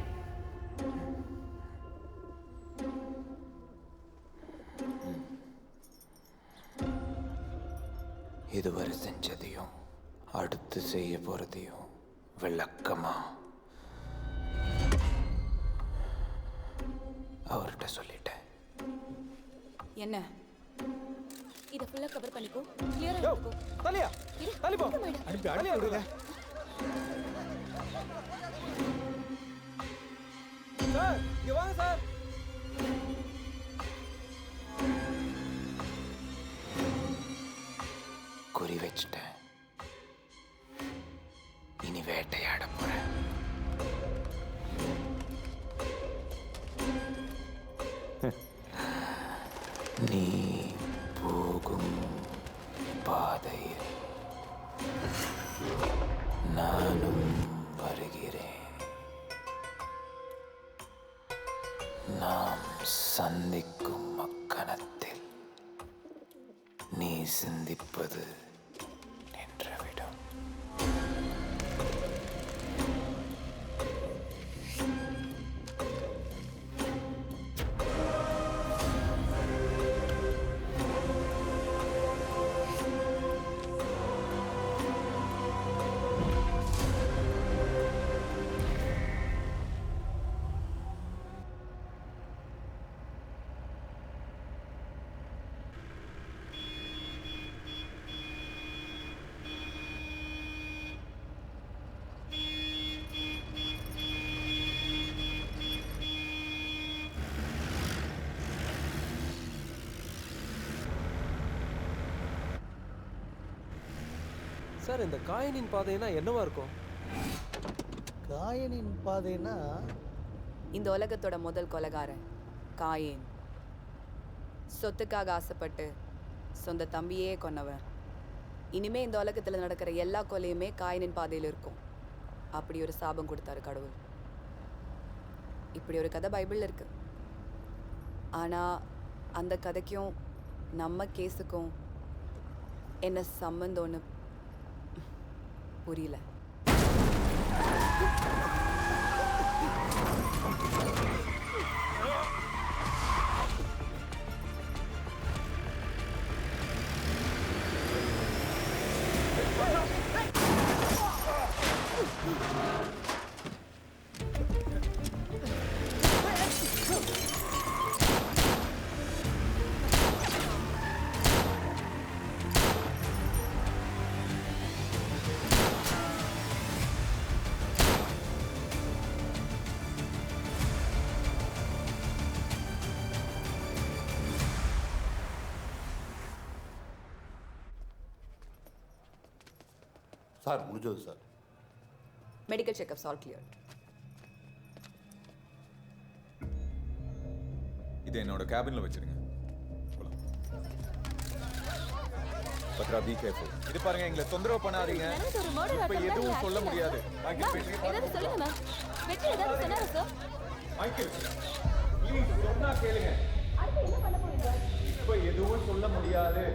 இதுவரை செஞ்சதையும் அடுத்து செய்ய போறதையும் விளக்கமா அவர்கிட்ட சொல்லிட்டேன். என்ன இத ஃபுல்லா கவர் பண்ணிக்கோ. கிளியரா யோ, எடுத்துக்கோ. தலியா தலி போ. அனுப்பி தலியா விடுங்க. சார் இங்க வாங்க சார். குறி வச்சுட்டேன். இனி வேட்டையாட போறேன். நாம் சந்திக்கும் மக்கணத்தில் நீ சிந்திப்பது நின்றுவிடும். சார் இந்த காயினின் பாதைனா என்னவா இருக்கும்? காயனின் பாதைனா இந்த உலகத்தோட முதல் கொலைகாரன் காயேன். சொத்துக்காக ஆசைப்பட்டு சொந்த தம்பியே கொன்னவன். இனிமே இந்த உலகத்தில் நடக்கிற எல்லா கொலையுமே காயனின் பாதையில் இருக்கும். அப்படி ஒரு சாபம் கொடுத்தாரு கடவுள். இப்படி ஒரு கதை பைபிளில் இருக்கு. ஆனால் அந்த கதைக்கும் நம்ம கேஸுக்கும் என்ன சம்பந்தம்னு புரியல. சார் முடிஞ்சது sir. Medical checkups all clear. இதை என்னோட கேபின்ல வச்சிருங்க. Batra be careful. இது பாருங்க, எங்களை தொந்தரவு பண்ணாதீங்க. இப்ப எதுவும் சொல்ல முடியாது. ஏதாவது சொல்லுங்க மேம். வெற்றி ஏதாவது சொன்னாரா சார்? மைக்கேல் ப்ளீஸ் சொன்னா கேளுங்க. இப்ப எதுவும் சொல்ல முடியாது.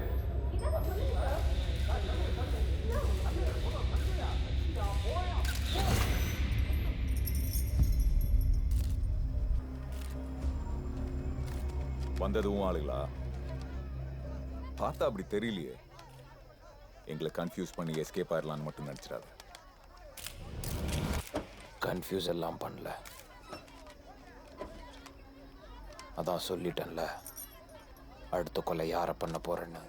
வந்ததும் ஆளுங்களா? பார்த்தா அப்படி தெரியலையே. எங்களை கன்ஃபியூஸ் பண்ணி எஸ்கேப் ஆயிடலான்னு மட்டும் நினைச்சிடாது. கன்ஃபியூஸ் எல்லாம் பண்ணல. அதான் சொல்லிட்டேன்ல, அடுத்த கொலை யாரை பண்ண போறேன்னு.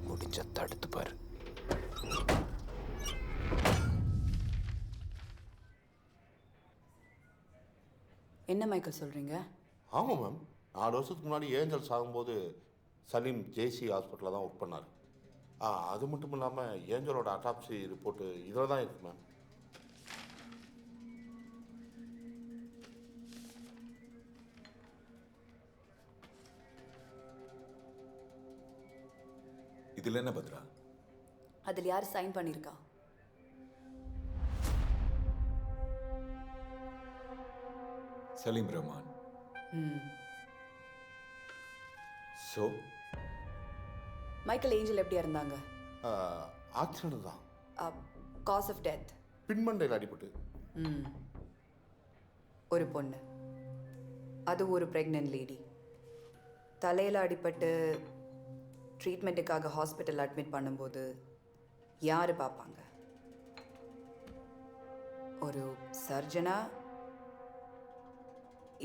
முடிஞ்ச தடுத்து பாரு. என்ன மைக்கேல் சொல்றீங்க? ஆமாம் மேம், 4 வருஷத்துக்கு முன்னாடி ஏஞ்சல் சாகும்போது சலீம் ஜேசி ஹாஸ்பிட்டலில் தான் ஒர்க் பண்ணார். அது மட்டும் இல்லாமல் ஏஞ்சலோட அட்டாப்சி ரிப்போர்ட்டு இதில் தான் இருக்கு மேம். இதுல என்ன பத்ரா? அதில் யார் சைன் பண்ணியிருக்கா? Salim Rahman. So Michael angel எப்படி இருந்தாங்க? ஆக்சிடென்ட் தான். Cos of death? பின்மண்டையில் அடிபட்டு. ஒரு பொண்ணு, அது ஒரு ப்ரெக்னென்ட் லேடி. தலையில் அடிபட்டு ட்ரீட்மெண்ட்டுக்காக ஹாஸ்பிட்டல் அட்மிட் பண்ணும்போது யார் பார்ப்பாங்க? ஒரு சர்ஜனா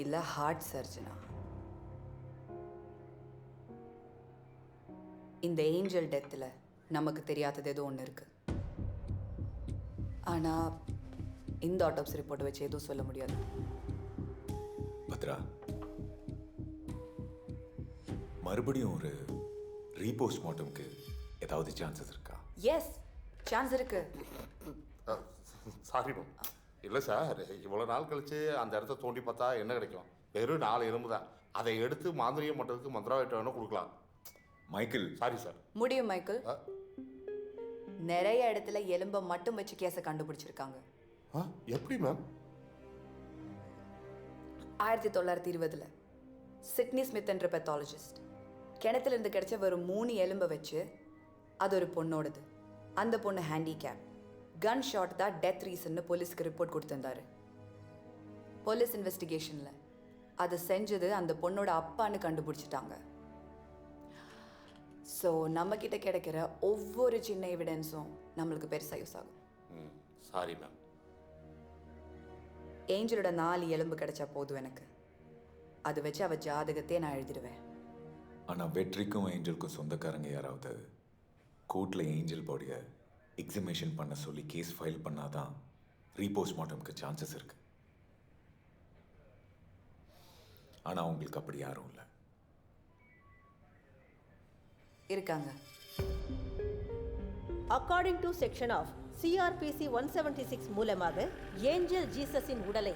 இல்லை ஹார்ட் சர்ஜனா? இந்த ஏஞ்சல் டெத்தில் நமக்கு தெரியாதது ஏதோ ஒன்று இருக்கு. ஆனால் இந்த ஆட்டோப்சி ரிப்போர்ட்டை வச்சு எதுவும் சொல்ல முடியாது. பத்ரா, மறுபடியும் ஒரு ரீபோஸ்ட்மார்ட்டம்க்கு ஏதாவது சான்சஸ் இருக்கா? எஸ், சான்ஸ் இருக்கு. Sorry ma'am. இல்லை சார், இவ்வளோ நாள் கழிச்சு அந்த இடத்த தோண்டி பார்த்தா என்ன கிடைக்கும்? வெறும் 4 எலும்பு தான். அதை எடுத்து மாந்திரியம் பண்ணுறதுக்கு மந்திராவிட்ட வேணும் கொடுக்கலாம். மைக்கேல். Sorry sir. முடியும் மைக்கேல். நிறைய இடத்துல எலும்பை மட்டும் வச்சு கேஸை கண்டுபிடிச்சிருக்காங்க. எப்படி மேம்? 1920 சிட்னி ஸ்மித் என்ற பெத்தாலஜிஸ்ட் கிணத்துல இருந்து கிடைச்ச வெறும் 3 எலும்பை வச்சு அது ஒரு பொண்ணோடது, அந்த பொண்ணு ஹேண்டிகேப், கன் ஷாட் தான் டெத் ரீசன்னு போலீஸ்க்கு ரிப்போர்ட் கொடுத்திருந்தாரு. போலீஸ் இன்வெஸ்டிகேஷனில் அது செஞ்சது அந்த பொண்ணோட அப்பான்னு கண்டுபிடிச்சிட்டாங்க. ஸோ நம்மக்கிட்ட கிடைக்கிற ஒவ்வொரு சின்ன எவிடன்ஸும் நம்மளுக்கு பெருசாக யூஸ் ஆகும். Sorry ma'am. ஏஞ்சலோட 4 எலும்பு கிடைச்சா போதும் எனக்கு. அது வச்சு அவள் ஜாதகத்தையே நான் எழுதிடுவேன். ஆனால் வெற்றிக்கும் ஏஞ்சலுக்கும் சொந்தக்காரங்க யாராவது கோர்ட்டில் ஏஞ்சல் பாடியை எக்ஸிபிஷன் பண்ண சொல்லி கேஸ் ஃபைல் பண்ணாதான் ரீபோஸ்ட்மார்ட்டம்க்கு சான்சஸ் இருக்கு. ஆனால் அவங்களுக்கு அப்படி யாரும் இல்லை. இருக்காங்க. According to section of CRPC 176 மூலமாக ஏஞ்சல் ஜீசஸின் உடலை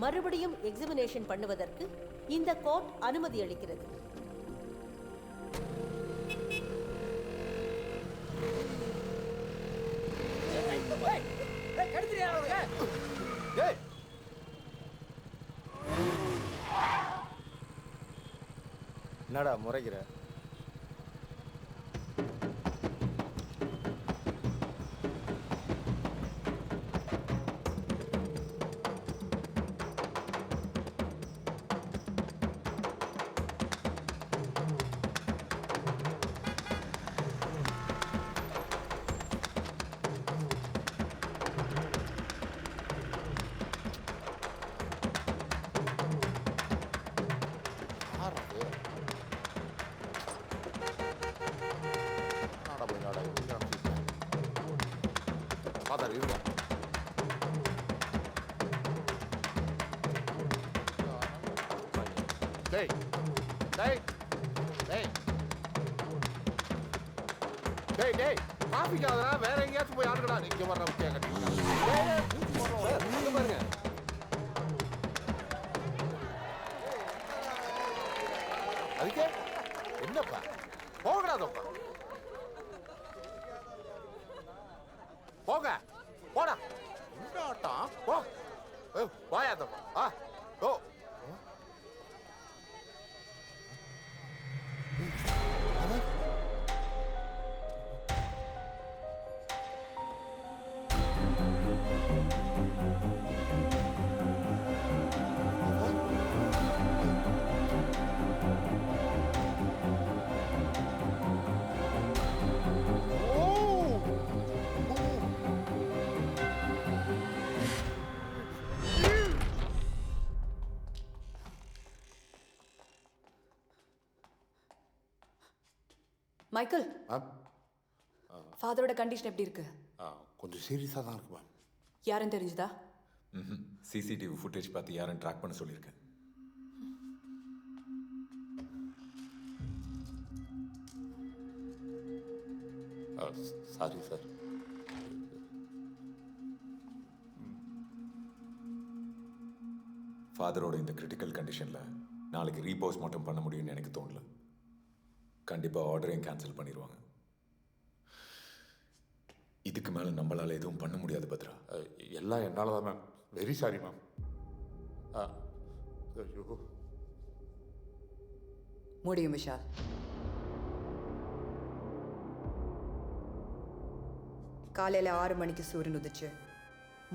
மறுபடியும் எக்ஸிமினேஷன் பண்ணுவதற்கு இந்த கோர்ட் அனுமதி அளிக்கிறது. என்னடா முறைகிற? ஃபாதர் இருங்க. டேய் டேய் டேய் டேய் டேய் டிராஃபிக் ஆகுதுடா, வேற எங்கேயாச்சும் போய் ஆடுங்கடா. இங்கே வர்ற முக்கிய கட்டி பாருங்க. அதுக்கே என்னப்பா போகக்கூடாதப்பா, போக போடா. என்ன ஆட்டம்? போ போயாதப்பா. ஓ மைக்கேல், ஃபாதரோட கண்டிஷன் எப்படி இருக்கு? கொஞ்சம் சீரியஸாக தான் இருக்கு மேம். யாருன்னு தெரிஞ்சுதா? சிசிடிவி ஃபுட்டேஜ் பார்த்து யாரும் ட்ராக் பண்ண சொல்லியிருக்கேன். Sorry sir. ஃபாதரோட இந்த கிரிட்டிக்கல் கண்டிஷனில் நாளைக்கு ரீபோஸ்ட்மார்ட்டம் பண்ண முடியும்னு எனக்கு தோணல. கண்டிப்பாக ஆர்டரையும் கேன்சல் பண்ணிடுவாங்க. இதுக்கு மேலே நம்மளால் எதுவும் பண்ண முடியாது பத்ரா. எல்லாம் என்னால் தான் மேம். Very sorry ma'am. ஐயோ, முடியும் விஷால். காலையில் 6 மணிக்கு சூரியன் உதிச்சு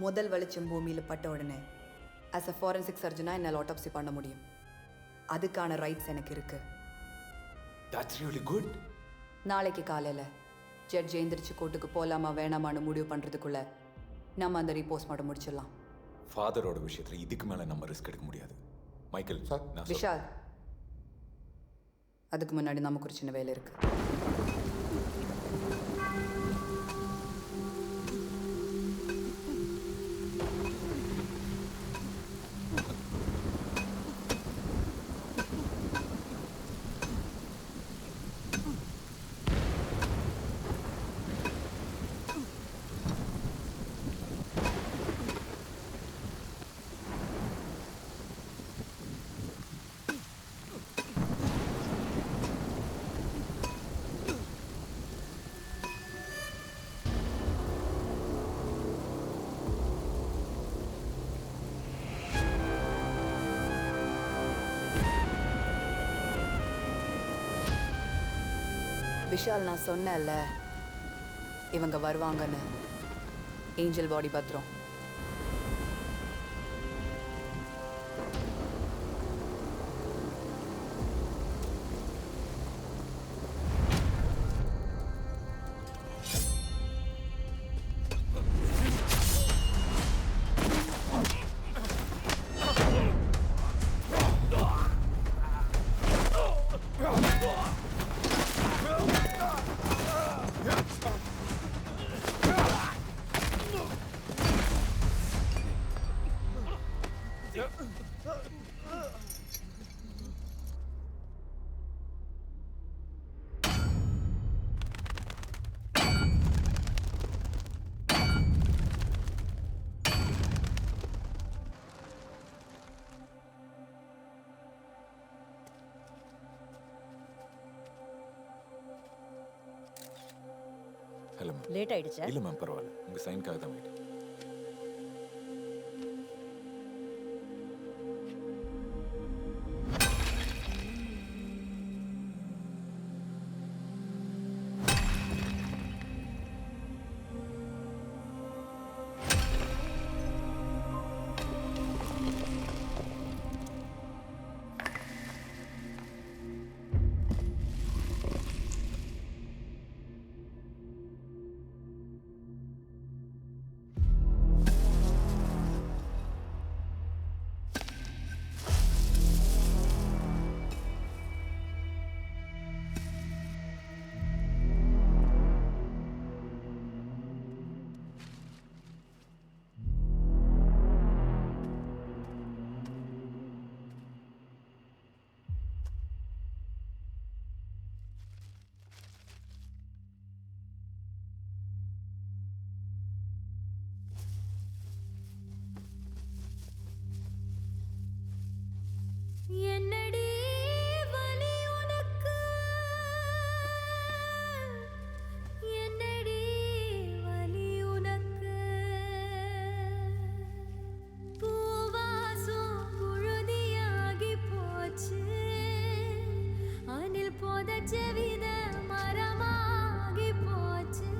முதல் வெளிச்சம் பூமியில் பட்ட உடனே ஆஸ் அ ஃபாரன்சிக் சர்ஜனாக என்னால் ஆட்டோப்சி பண்ண முடியும். அதுக்கான ரைட்ஸ் எனக்கு இருக்கு. That's really good. நாளைக்கு காலையில் ஜட்ஜ் எழுந்திரிச்சு கோர்ட்டுக்கு போகலாமா வேணாமான்னு முடிவு பண்ணுறதுக்குள்ள நம்ம அந்த ரீபோஸ்ட்மார்ட்டம் முடிச்சிடலாம். ஃபாதரோட விஷயத்தில் இதுக்கு மேலே நம்ம ரிஸ்க் எடுக்க முடியாது. மைக்கேல் சார், விஷால், அதுக்கு முன்னாடி நமக்கு ஒரு சின்ன வேலை இருக்கு. விஷால், நான் சொன்னேன்ல இவங்க வருவாங்கன்னு. ஏஞ்சல் பாடி பத்திரம். Hello ma'am. லேட் ஆயிடுச்சா? இல்லை மேம், பரவாயில்ல. உங்கள் சைனுக்காக தான் வெயிட். என்னடி வலி உனக்கு, என்னடி வலி உனக்கு, பூவாசம் புழுதியாகி போச்சு, அணில் புதைச்ச வித மரமாகி போச்சு,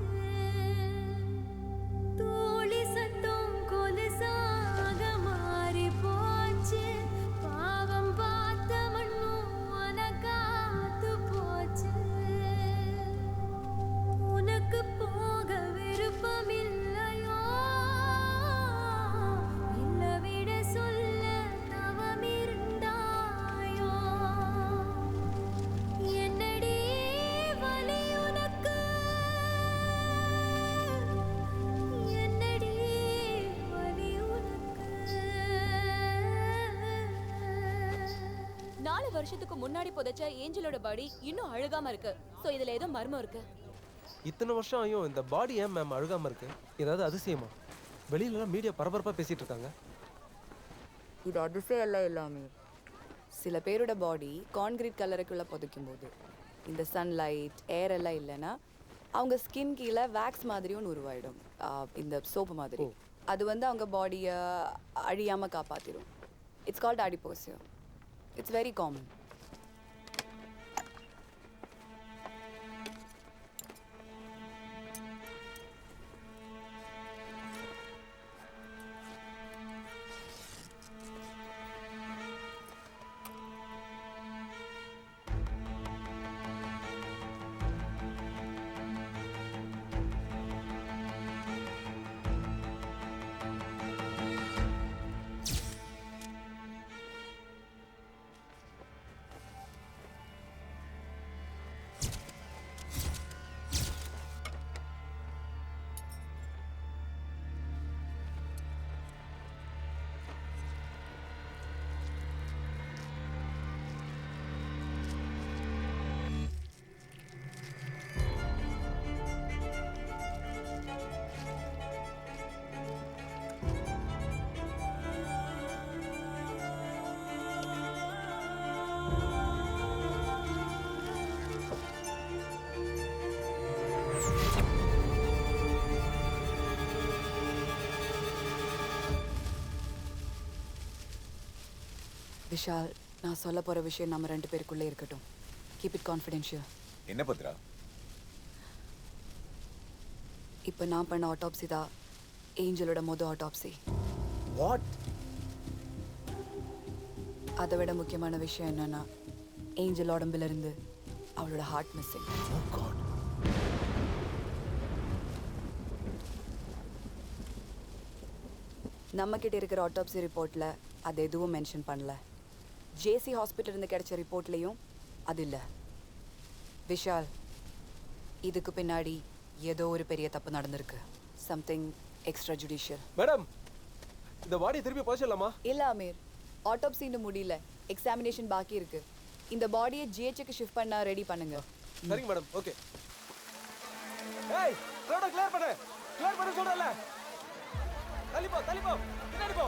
தூளி சத்தம் கொலுசாக மாறி போச்சு, பாவம் பார்த்த மண்ணும் உனக்காத்து போச்சு, உனக்கு போக விருப்பம் இல்லையோ, இல்ல விட சொல்ல தவம் இருந்தாயோ, என்னடி வலி உனக்கு, என்னடி வலி உனக்கு. 4 வருஷத்துக்கு முன்னாடி புதைச்ச ஏஞ்சலோட பாடி இன்னும் அழுகாம இருக்கு. சோ இதுல ஏதோ மர்மம் இருக்கு. இத்தனை வருஷம் ஆயும் இந்த பாடி ஏன் மேம் அழுகாம இருக்கு? ஏதாவது அதிசயமா? வெளியிலலாம் மீடியா பரபரப்பா பேசிட்டு இருக்காங்க. இது அதிசயம் எல்லாம் எல்லாமே. சில பேரோட பாடி கான்கிரீட் கலருக்குள்ள புதைக்கும் போது இந்த சன்லைட் ஏர் எல்லாம் இல்லைன்னா அவங்க ஸ்கின் கீழே வேக்ஸ் மாதிரி ஒன்று உருவாயிடும். இந்த சோப்பு மாதிரி. அது வந்து அவங்க பாடியை அழியாம காப்பாத்திடும். It's called adipocere. It's very common. Vishal, நான் சொல்ல போற விஷயம் நம்ம 2 பேருக்குள்ளே இருக்கட்டும். Keep it confidential. என்ன பத்ரா, இப்போ நான் பண்ண ஆட்டோப்சி தான் ஏஞ்சலோட மொதல் ஆட்டோப்சி. வாட்? அதை விட முக்கியமான விஷயம் என்னன்னா ஏஞ்சல் உடம்புல இருந்து அவளோட ஹார்ட் மிஸ்ஸிங். நம்ம கிட்ட இருக்கிற ஆட்டோப்சி ரிப்போர்ட்ல அது எதுவும் மென்ஷன் பண்ணல. ஜேசி ஹாஸ்பிட்டல் இருந்து கிடைச்ச ரிப்போர்ட்லயும் அது இல்லை. விஷால், இதுக்கு பின்னாடி ஏதோ ஒரு பெரிய தப்பு நடந்திருக்கு. Something extra judicial. மேடம், இந்த பாடியை திருப்பி போச்சிடலாமா? இல்ல அமீர், ஆட்டோப்சி இன்னும் முடியல. எக்ஸாமினேஷன் பாக்கி இருக்கு. இந்த பாடியை ஜிஹெச்சுக்கு ஷிஃப்ட் பண்ண ரெடி பண்ணுங்க. சரிங்க மேடம், ஓகே. ஏய், ரோட கிளியர் பண்ணு. கிளியர் பண்ண சொல்றல. தள்ளி போ, பின்னாடி போ.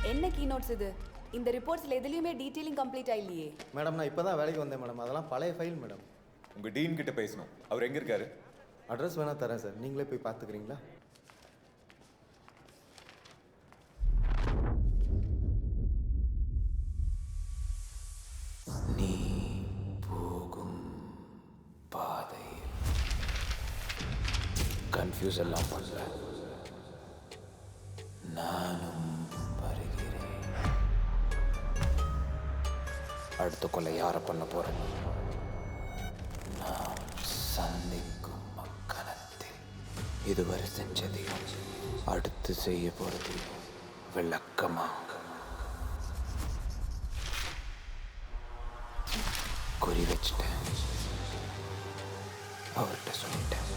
என்ன கீ நோட்ஸ் இது? இந்த ரிப்போர்ட்ஸ்ல எதுலயுமே டீடைலிங் கம்ப்ளீட் ஆயில்லையே. மேடம், நான் இப்போ தான் வேலைக்கு வந்தேன் மேடம். அதெல்லாம் பழைய ஃபைல் மேடம். உங்கள் டீன் கிட்ட பேசணும். அவர் எங்கே இருக்காரு? அட்ரஸ் வேணா தரேன் சார், நீங்களே போய் பார்த்துக்கிறீங்களா? நீ போகும் பாதையில் கன்ஃபியூஸ் எல்லாம் பண்ணல. நானும் வருகிறேன். அடுத்த கொலை யாரை பண்ண போறேன்? நாம் சந்திக்கும் மக்களத்தில் இதுவரை செஞ்சதையும் அடுத்து செய்ய போறதையும் விளக்கமாக குறி வச்சுட்டேன். அவர்கிட்ட சொல்லிட்டேன்.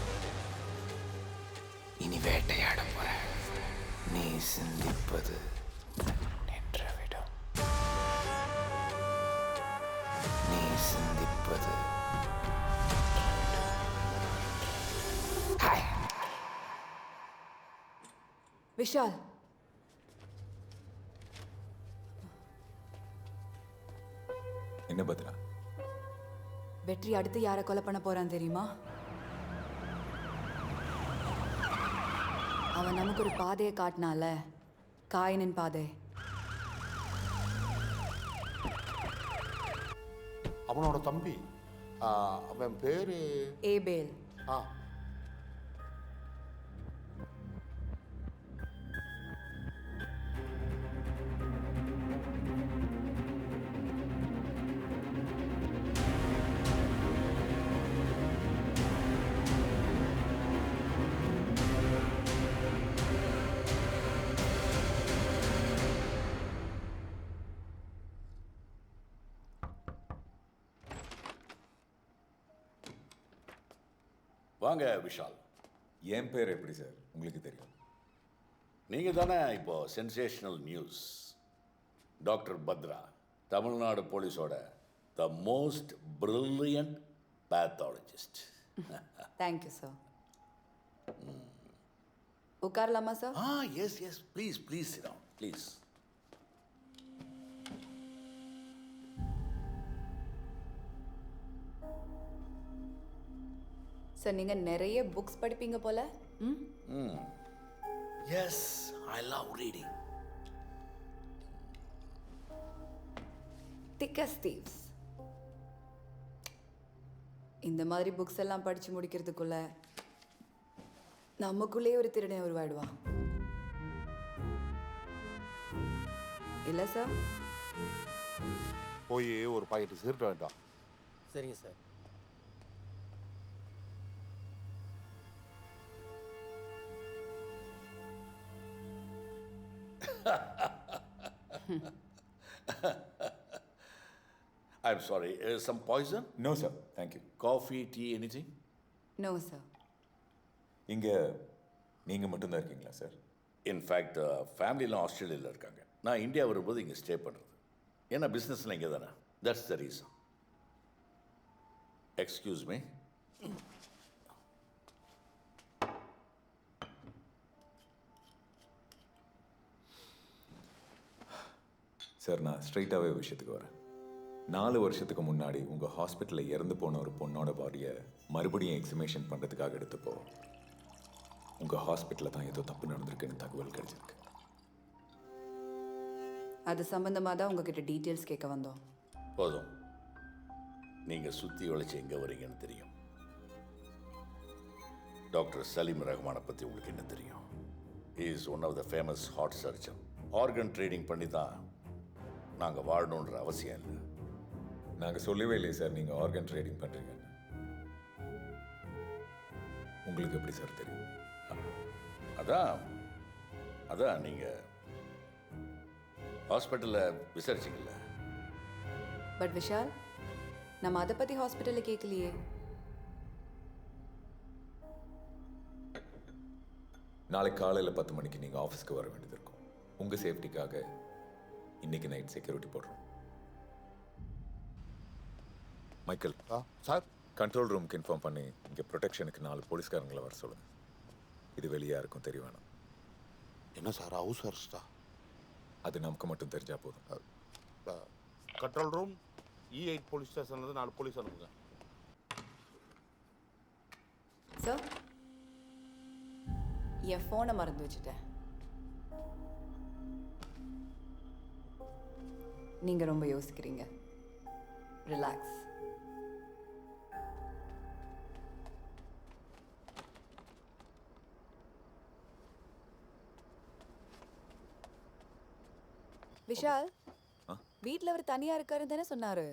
இனி வேட்டையாட போறேன். நீ சிந்திப்பது நின்றுவிடும். நீ சிந்திப்பது விஷால், என்ன பத்ரா? வெற்றி அடுத்து யாரை கொலை பண்ண போறான் தெரியுமா? அவன் நமக்கு ஒரு பாதையை காட்டினால, காயினின் பாதை. அவனோட தம்பி, அவன் பேரு ஏபேல். ஆ, வாங்க விஷால். என் பேர் எப்படி சார் உங்களுக்கு தெரியும்? நீங்கள் தானே இப்போ sensational news doctor Bhadra, Tamil Nadu போலீஸோட the most brilliant pathologist. Thank you sir. உட்காரலாமா sir? Yes please sit down please. Sir, நீங்க நிறைய புக்ஸ் படிப்பீங்க போல. Yes, I love reading. Thick as thieves. இந்த மாதிரி புக்ஸ் எல்லாம் படிச்சு முடிக்கிறதுக்குள்ள நமக்குள்ளே ஒரு திருடனை உருவாடுவான். இல்ல சார்? போய் ஒரு பாக்கெட் சிகரெட் வேண்டாம். சரிங்க sir. I'm sorry, some poison? No, sir. Thank you. Coffee, tea, anything? No sir. இங்கே நீங்கள் மட்டும்தான் இருக்கீங்களா சார்? இன்ஃபேக்ட் ஃபேமிலிலாம் ஆஸ்திரேலியாவில் இருக்காங்க. நான் இந்தியா வரும்போது இங்கே ஸ்டே பண்ணுறது. ஏன்னா பிஸ்னஸ்லாம் இங்கே தானே. That's the reason. Excuse me. Sir, நான் ஸ்ட்ரைட்டாகவே விஷயத்துக்கு வரேன். 4 வருஷத்துக்கு முன்னாடி உங்கள் ஹாஸ்பிட்டலில் இறந்து போன ஒரு பொண்ணோட பாடியை மறுபடியும் எக்ஸிமேஷன் பண்ணுறதுக்காக எடுத்தப்போ உங்கள் ஹாஸ்பிட்டலில் தான் ஏதோ தப்பு நடந்திருக்குன்னு தகவல் கிடைச்சிருக்கு. அது சம்பந்தமாக தான் உங்ககிட்ட டீட்டெயில்ஸ் கேட்க வந்தோம். போதும், நீங்கள் சுற்றி உழைச்சி எங்கே வரீங்கன்னு தெரியும். டாக்டர் சலீம் ரஹ்மானை பற்றி உங்களுக்கு என்ன தெரியும்? He is one of the famous heart surgeon. Organ trading பண்ணி தான் நாங்கள் வாழணுன்ற அவசியம் இல்லை. நாங்கள் சொல்லவே இல்லையே சார் நீங்கள் ஆர்கன் ட்ரேடிங் பண்ணுறீங்கன்னு. உங்களுக்கு எப்படி சார் தெரியும்? அதான் நீங்கள் ஹாஸ்பிட்டலில் விசாரிச்சிங்கல்ல. பட் விஷால், நம்ம அதை பற்றி ஹாஸ்பிட்டலில் கேட்கலையே. நாளைக்கு காலையில் 10 மணிக்கு நீங்கள் ஆஃபீஸ்க்கு வர வேண்டியது இருக்கும். உங்கள் சேஃப்டிக்காக இன்னைக்கு நைட் செக்யூரிட்டி போடுறோம். மைக்கேல் சார், கண்ட்ரோல் ரூமுக்கு இன்ஃபார்ம் பண்ணி இங்கே ப்ரொடெக்ஷனுக்கு 4 போலீஸ்காரங்களை வர சொல்லுங்கள். இது வெளியே யாருக்கும் தெரிய வேணாம். என்ன சார் ஹவுஸ் அரெஸ்டா? அது நமக்கு மட்டும் தெரிஞ்சா போதும். கண்ட்ரோல் ரூம் E8 போலீஸ் ஸ்டேஷன்லேருந்து 4 போலீஸ் அனுப்புங்க. சார், என் ஃபோனை மறந்து வச்சுட்டேன். நீங்கள் ரொம்ப யோசிக்கிறீங்க. ரிலாக்ஸ். விஷால், வீட்டில் அவர் தனியாக இருக்காருன்னு தானே சொன்னார்?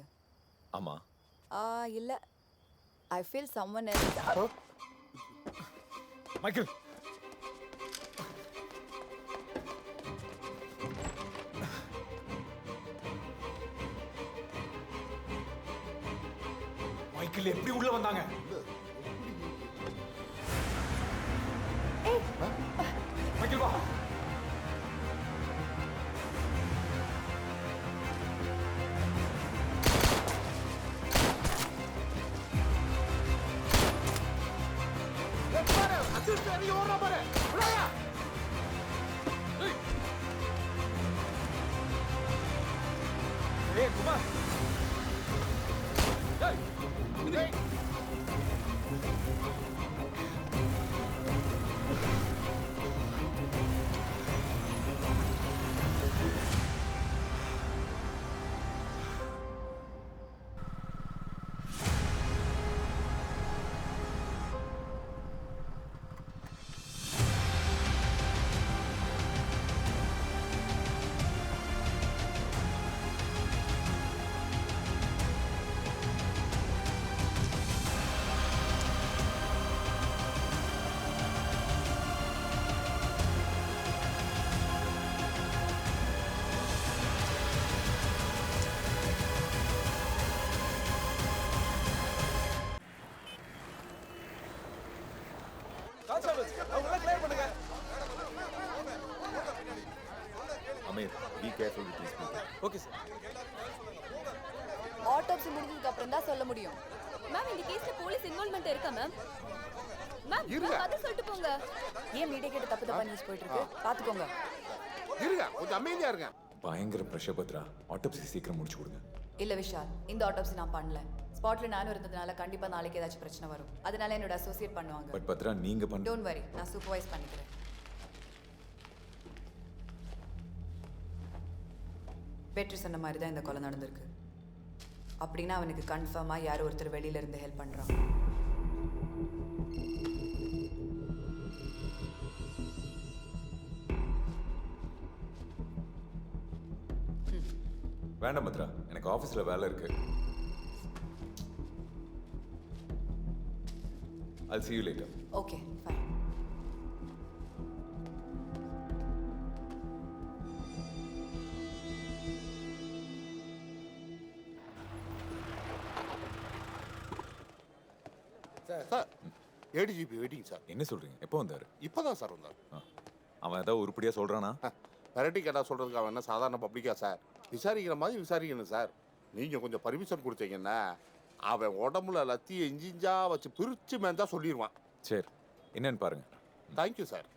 ஆமாம். இல்லை, I feel someone else. Michael, Michael எப்படி உள்ள வந்தாங்க? மைக்கேல் வா. ஏய் குமார், ஏய் Ameer, be careful with this people. Okay sir. Autopsy முடிஞ்சதுக்கு அப்புறம் தான் சொல்ல முடியும். மேம், இந்த கேஸ்ல போலீஸ் இன்வால்வ்மென்ட் இருக்கா மேம்? மேம், இருங்க. பதில் சொல்லிட்டு போங்க. ஏன் மீடியா கிட்ட தப்பு தப்பா நியூஸ் போயிட்டு இருக்கு? பாத்துக்கோங்க. இருங்க, கொஞ்சம் அமைதியா இருங்க. பயங்கர ப்ரெஷர் பத்ரா. ஆட்டோப்சி சீக்கிரம் முடிச்சு கொடுங்க. இல்ல விஷால், இந்த ஆட்டோப்சி நான் பண்ணல. ஸ்பாட்ல நானும் இருந்ததுனால கண்டிப்பா நாளைக்கு ஏதாச்சும் பிரச்சனை வரும். அதனால என்னோட அசோசியேட் பண்ணுவாங்க. பட் பத்ரா, நீங்க பண்ண. டோன்ட் வரி, நான் சூப்பர்வைஸ் பண்ணிக்கிறேன். வெற்றி சொன்ன மாதிரி தான் இந்த கொலை நடந்திருக்கு. அப்படின்னா அவனுக்கு கன்ஃபார்மா யாரோ ஒருத்தர் வெளியில இருந்து ஹெல்ப் பண்றான். வேண்டாம் பத்ரா, எனக்கு ஆஃபீஸில் வேலை இருக்கு. I'll see you later. Okay, fine. Sir, ADGP waiting sir. என்ன சொல்றீங்க? எப்போ வந்தாரு? இப்போதான் சார் வந்தார். அவன் ஏதாவது உருப்படியா சொல்றானா? வெரைட்டி கேட்டா சொல்றதுக்கு அவன் என்ன சாதாரண பப்ளிக்கா சார்? விசாரிக்கிற மாதிரி விசாரிக்கணும் சார். நீங்க கொஞ்சம் பர்மிஷன் கொடுத்தீங்கன்னா அவன் உடம்புல லத்தியை இஞ்சிஞ்சா வச்சு பிரிச்சு மேந்தா சொல்லிடுவான். சரி, என்னன்னு பாருங்க. Thank you sir.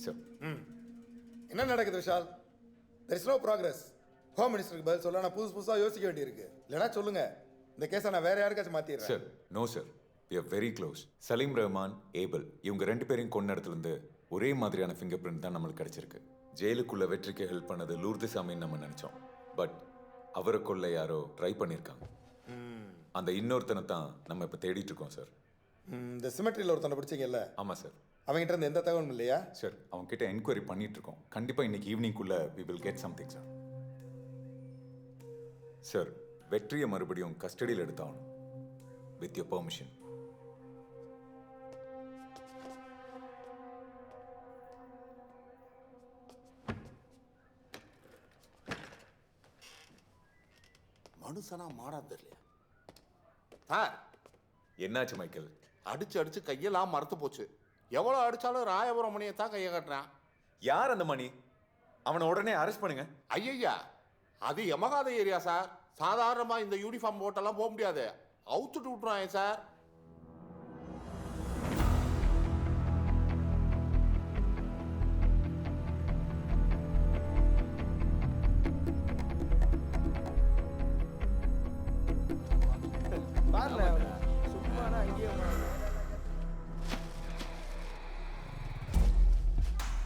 சார், என்ன நடக்குது Vishal? There is no progress. Home மினிஸ்டருக்கு பதில் சொல்ல நான் புதுசாக யோசிக்க வேண்டியிருக்கு. இல்லைனா சொல்லுங்க, இந்த கேஸை நான் வேற யாருக்காச்சும் மாற்றிடுறேன். Sir, no sir. we are very close. Salim Rahman, Abel இவங்க 2 பேரையும் கொன்ன இடத்துலேருந்து ஒரே மாதிரியான ஃபிங்கர் பிரிண்ட் தான் நம்மளுக்கு கிடைச்சிருக்கு. ஜெயிலுக்குள்ள வெற்றிக்கு ஹெல்ப் பண்ணது லூர்துசாமின்னு நம்ம நினச்சோம். பட் அவரை கொல்ல யாரோ ட்ரை பண்ணியிருக்காங்க. அந்த இன்னொருத்தனை தான் நம்ம இப்போ தேடிட்டு இருக்கோம் சார். இந்த சிமெட்ரியில் ஒருத்தனை பிடிச்சிங்கல்ல? ஆமாம் சார். அவங்ககிட்ட இருந்து எந்த தகவலும் இல்லையா? சார் அவங்ககிட்ட என்கொயரி பண்ணிட்டு இருக்கோம். கண்டிப்பாக இன்னைக்கு ஈவினிங்குள்ளே we will get something sir. Sir வெற்றியை மறுபடியும் கஸ்டடியில் எடுத்தாகணும். With your permission. மனுஷனா மாறா தெரியல. சார் என்னாச்சு மைக்கேல்? அடிச்சு அடிச்சு கையெல்லாம் மறுத்து போச்சு. எவ்வளோ அடிச்சாலும் ராயபுரம் மணியை தான் கையை கட்டுறான். யார் அந்த மணி? அவனை உடனே அரெஸ்ட் பண்ணுங்க. ஐயா அது யமகாத ஏரியா சார். சாதாரணமாக இந்த யூனிஃபார்ம் போட்டெல்லாம் போக முடியாது. அவுத்துட்டு விட்டுறாங்க சார்.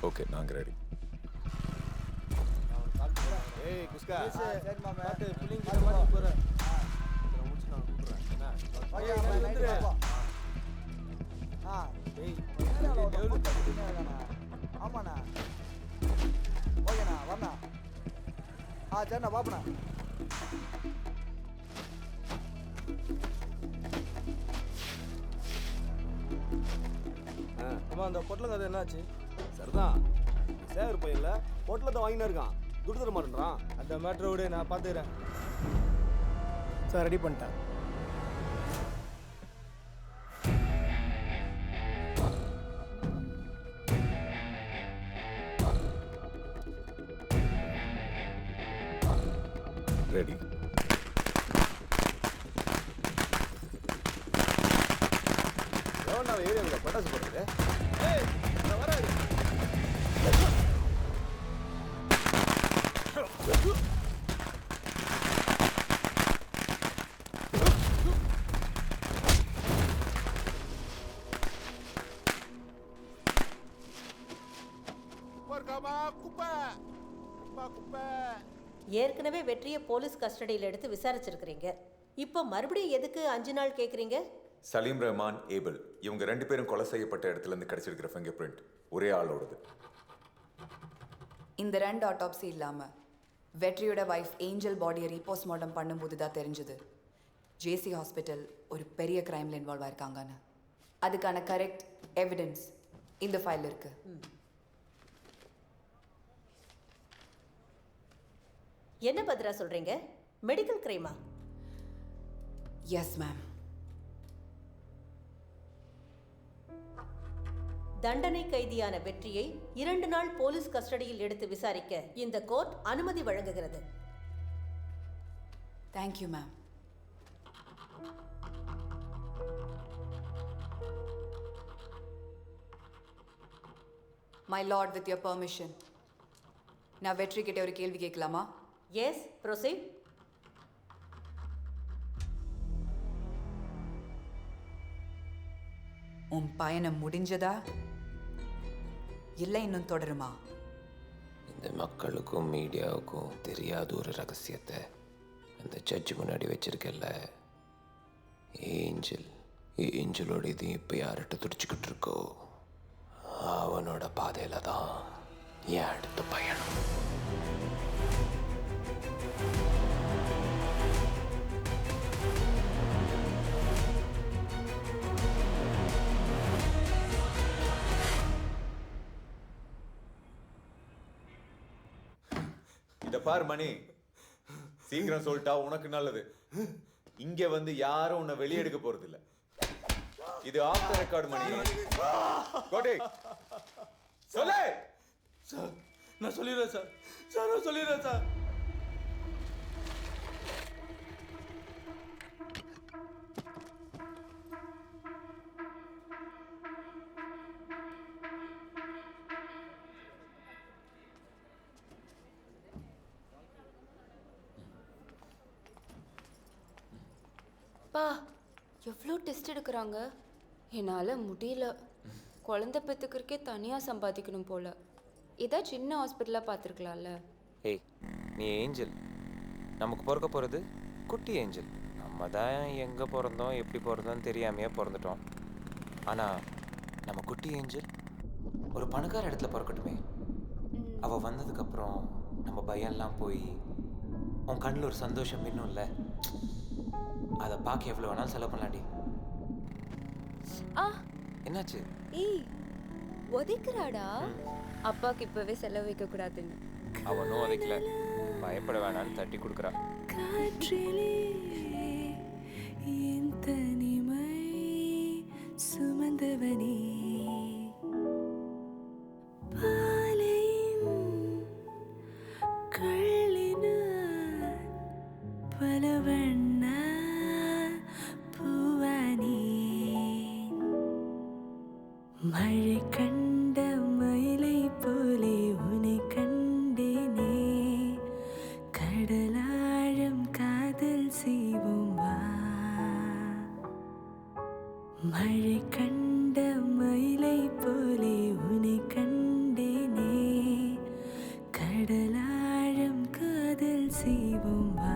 ஓகே நாங்கள் ரெடி. ஏய் குஸ்கா சரி மாமா பாத்து புள்ளிங்க கிட்ட மாட்டி போறேன். முடிச்சு நான் கூப்பிடுறேன். என்ன டேய் ஆமாண்ணா ஓகேண்ணா வரண்ணா. சரிண்ணா பாப்பண்ணா. அம்மா அந்த பொட்டலங்க அது என்னாச்சு? சரிதான், சேகர் பையன்ல பொட்டலத்தை வாங்கினா இருக்கான், துட்டு தர மாட்டேன்றான். அந்த மேட்ரை விட நான் பார்த்துக்கிறேன் சார். ரெடி பண்ணிட்டேன். ரெடி. எவன் நான் ஏரியாவில் பட்டாசு போடுறது? வராது. ஏற்கனவே வெற்றியை போலீஸ் கஸ்டடியில் எடுத்து விசாரிச்சிருக்கிறீங்க. இப்போ மறுபடியும் எதுக்கு 5 நாள் கேட்குறீங்க? சலீம் ரஹ்மான், ஏபல் இவங்க 2 பேரும் கொலை செய்யப்பட்ட இடத்துல இருந்து கிடைச்சிருக்கிற ஃபிங்கர் பிரிண்ட் ஒரே ஆளோடது. இந்த 2 ஆட்டோப்சி இல்லாமல் வெற்றியோட வைஃப் ஏஞ்சல் பாடியை ரீபோஸ்ட்மார்ட்டம் பண்ணும்போது தான் தெரிஞ்சது ஜேசி ஹாஸ்பிட்டல் ஒரு பெரிய கிரைமில் இன்வால்வ் ஆயிருக்காங்கன்னு. அதுக்கான கரெக்ட் எவிடன்ஸ் இந்த ஃபைல் இருக்கு. என்ன பத்ரா சொல்றீங்க? மெடிக்கல் கிரைமா? Yes ma'am. தண்டனை கைதியான வெற்றியை 2 நாள் போலீஸ் கஸ்டடியில் எடுத்து விசாரிக்க இந்த கோர்ட் அனுமதி வழங்குகிறது. Thank you ma'am. My lord, with your permission நான் வெற்றி கிட்ட ஒரு கேள்வி கேட்கலாமா? Yes, proceed. உன் பயணம் முடிஞ்சதா இல்லை இன்னும் தொடருமா? இந்த மக்களுக்கும் மீடியாவுக்கும் தெரியாத ஒரு ரகசியத்தை அந்த ஜட்ஜு முன்னாடி வச்சிருக்கல. ஏஞ்சலோட இது இப்போ யார்கிட்ட துடிச்சுக்கிட்டு இருக்கோ அவனோட பாதையில தான் என் அடுத்த பயணம். இத பாரு மணி, சீக்கிரம் சொல்லிட்டா உனக்கு நல்லது. இங்க வந்து யாரும் உன்னை வெளியே எடுக்க போறது இல்ல. இது ஆஃப் த ரெக்கார்ட் மணி. கோட்டை சொல்லு. சார் நான் சொல்லிடுறேன் சார். நான் சொல்லிடுறேன் சார். எவ்வளோ டெஸ்ட் எடுக்கிறாங்க, என்னால் முடியல. குழந்தை பெற்றுக்கிறக்கே தனியாக சம்பாதிக்கணும் போல. இதா சின்ன ஹாஸ்பிட்டலாக பார்த்துருக்கலாம்ல. ஏய், நீ ஏஞ்சல், நமக்கு பிறக்க போகிறது குட்டி ஏஞ்சல். நம்ம தான் எங்கே பிறந்தோம் எப்படி பிறந்தோம்னு தெரியாமையே பிறந்துட்டோம். ஆனால் நம்ம குட்டி ஏஞ்சல் ஒரு பணக்கார இடத்துல பிறக்கட்டுமே. அவள் வந்ததுக்கப்புறம் நம்ம பயம்லாம் போய் உன் கண்ணில் ஒரு சந்தோஷம் இன்னும் இல்லை. அதை பார்க்க எவ்வளோ வேணாலும் செலவு பண்ணலாடி. என்னாச்சு? ஏய், உதைக்கிறாடா. அப்பாவுக்கு இப்போவே செலவு வைக்கக்கூடாதுன்னு. அவனும் உதைக்கல, பயப்பட வேணான்னு தட்டி கொடுக்குறா. காற்றிலே என் தனிமை சுமந்தவனே, பாலையின் கள்ளினான் பல வண்ண பூவானே, மழை கண்ட மயிலை போலே உன்னை கண்டேனே, கடலாழம் காதல் செய்வோம் வா, மழை கண்ட மயிலை போலே உன்னை கண்டேனே, கடலாழம் காதல் செய்வோம் வா.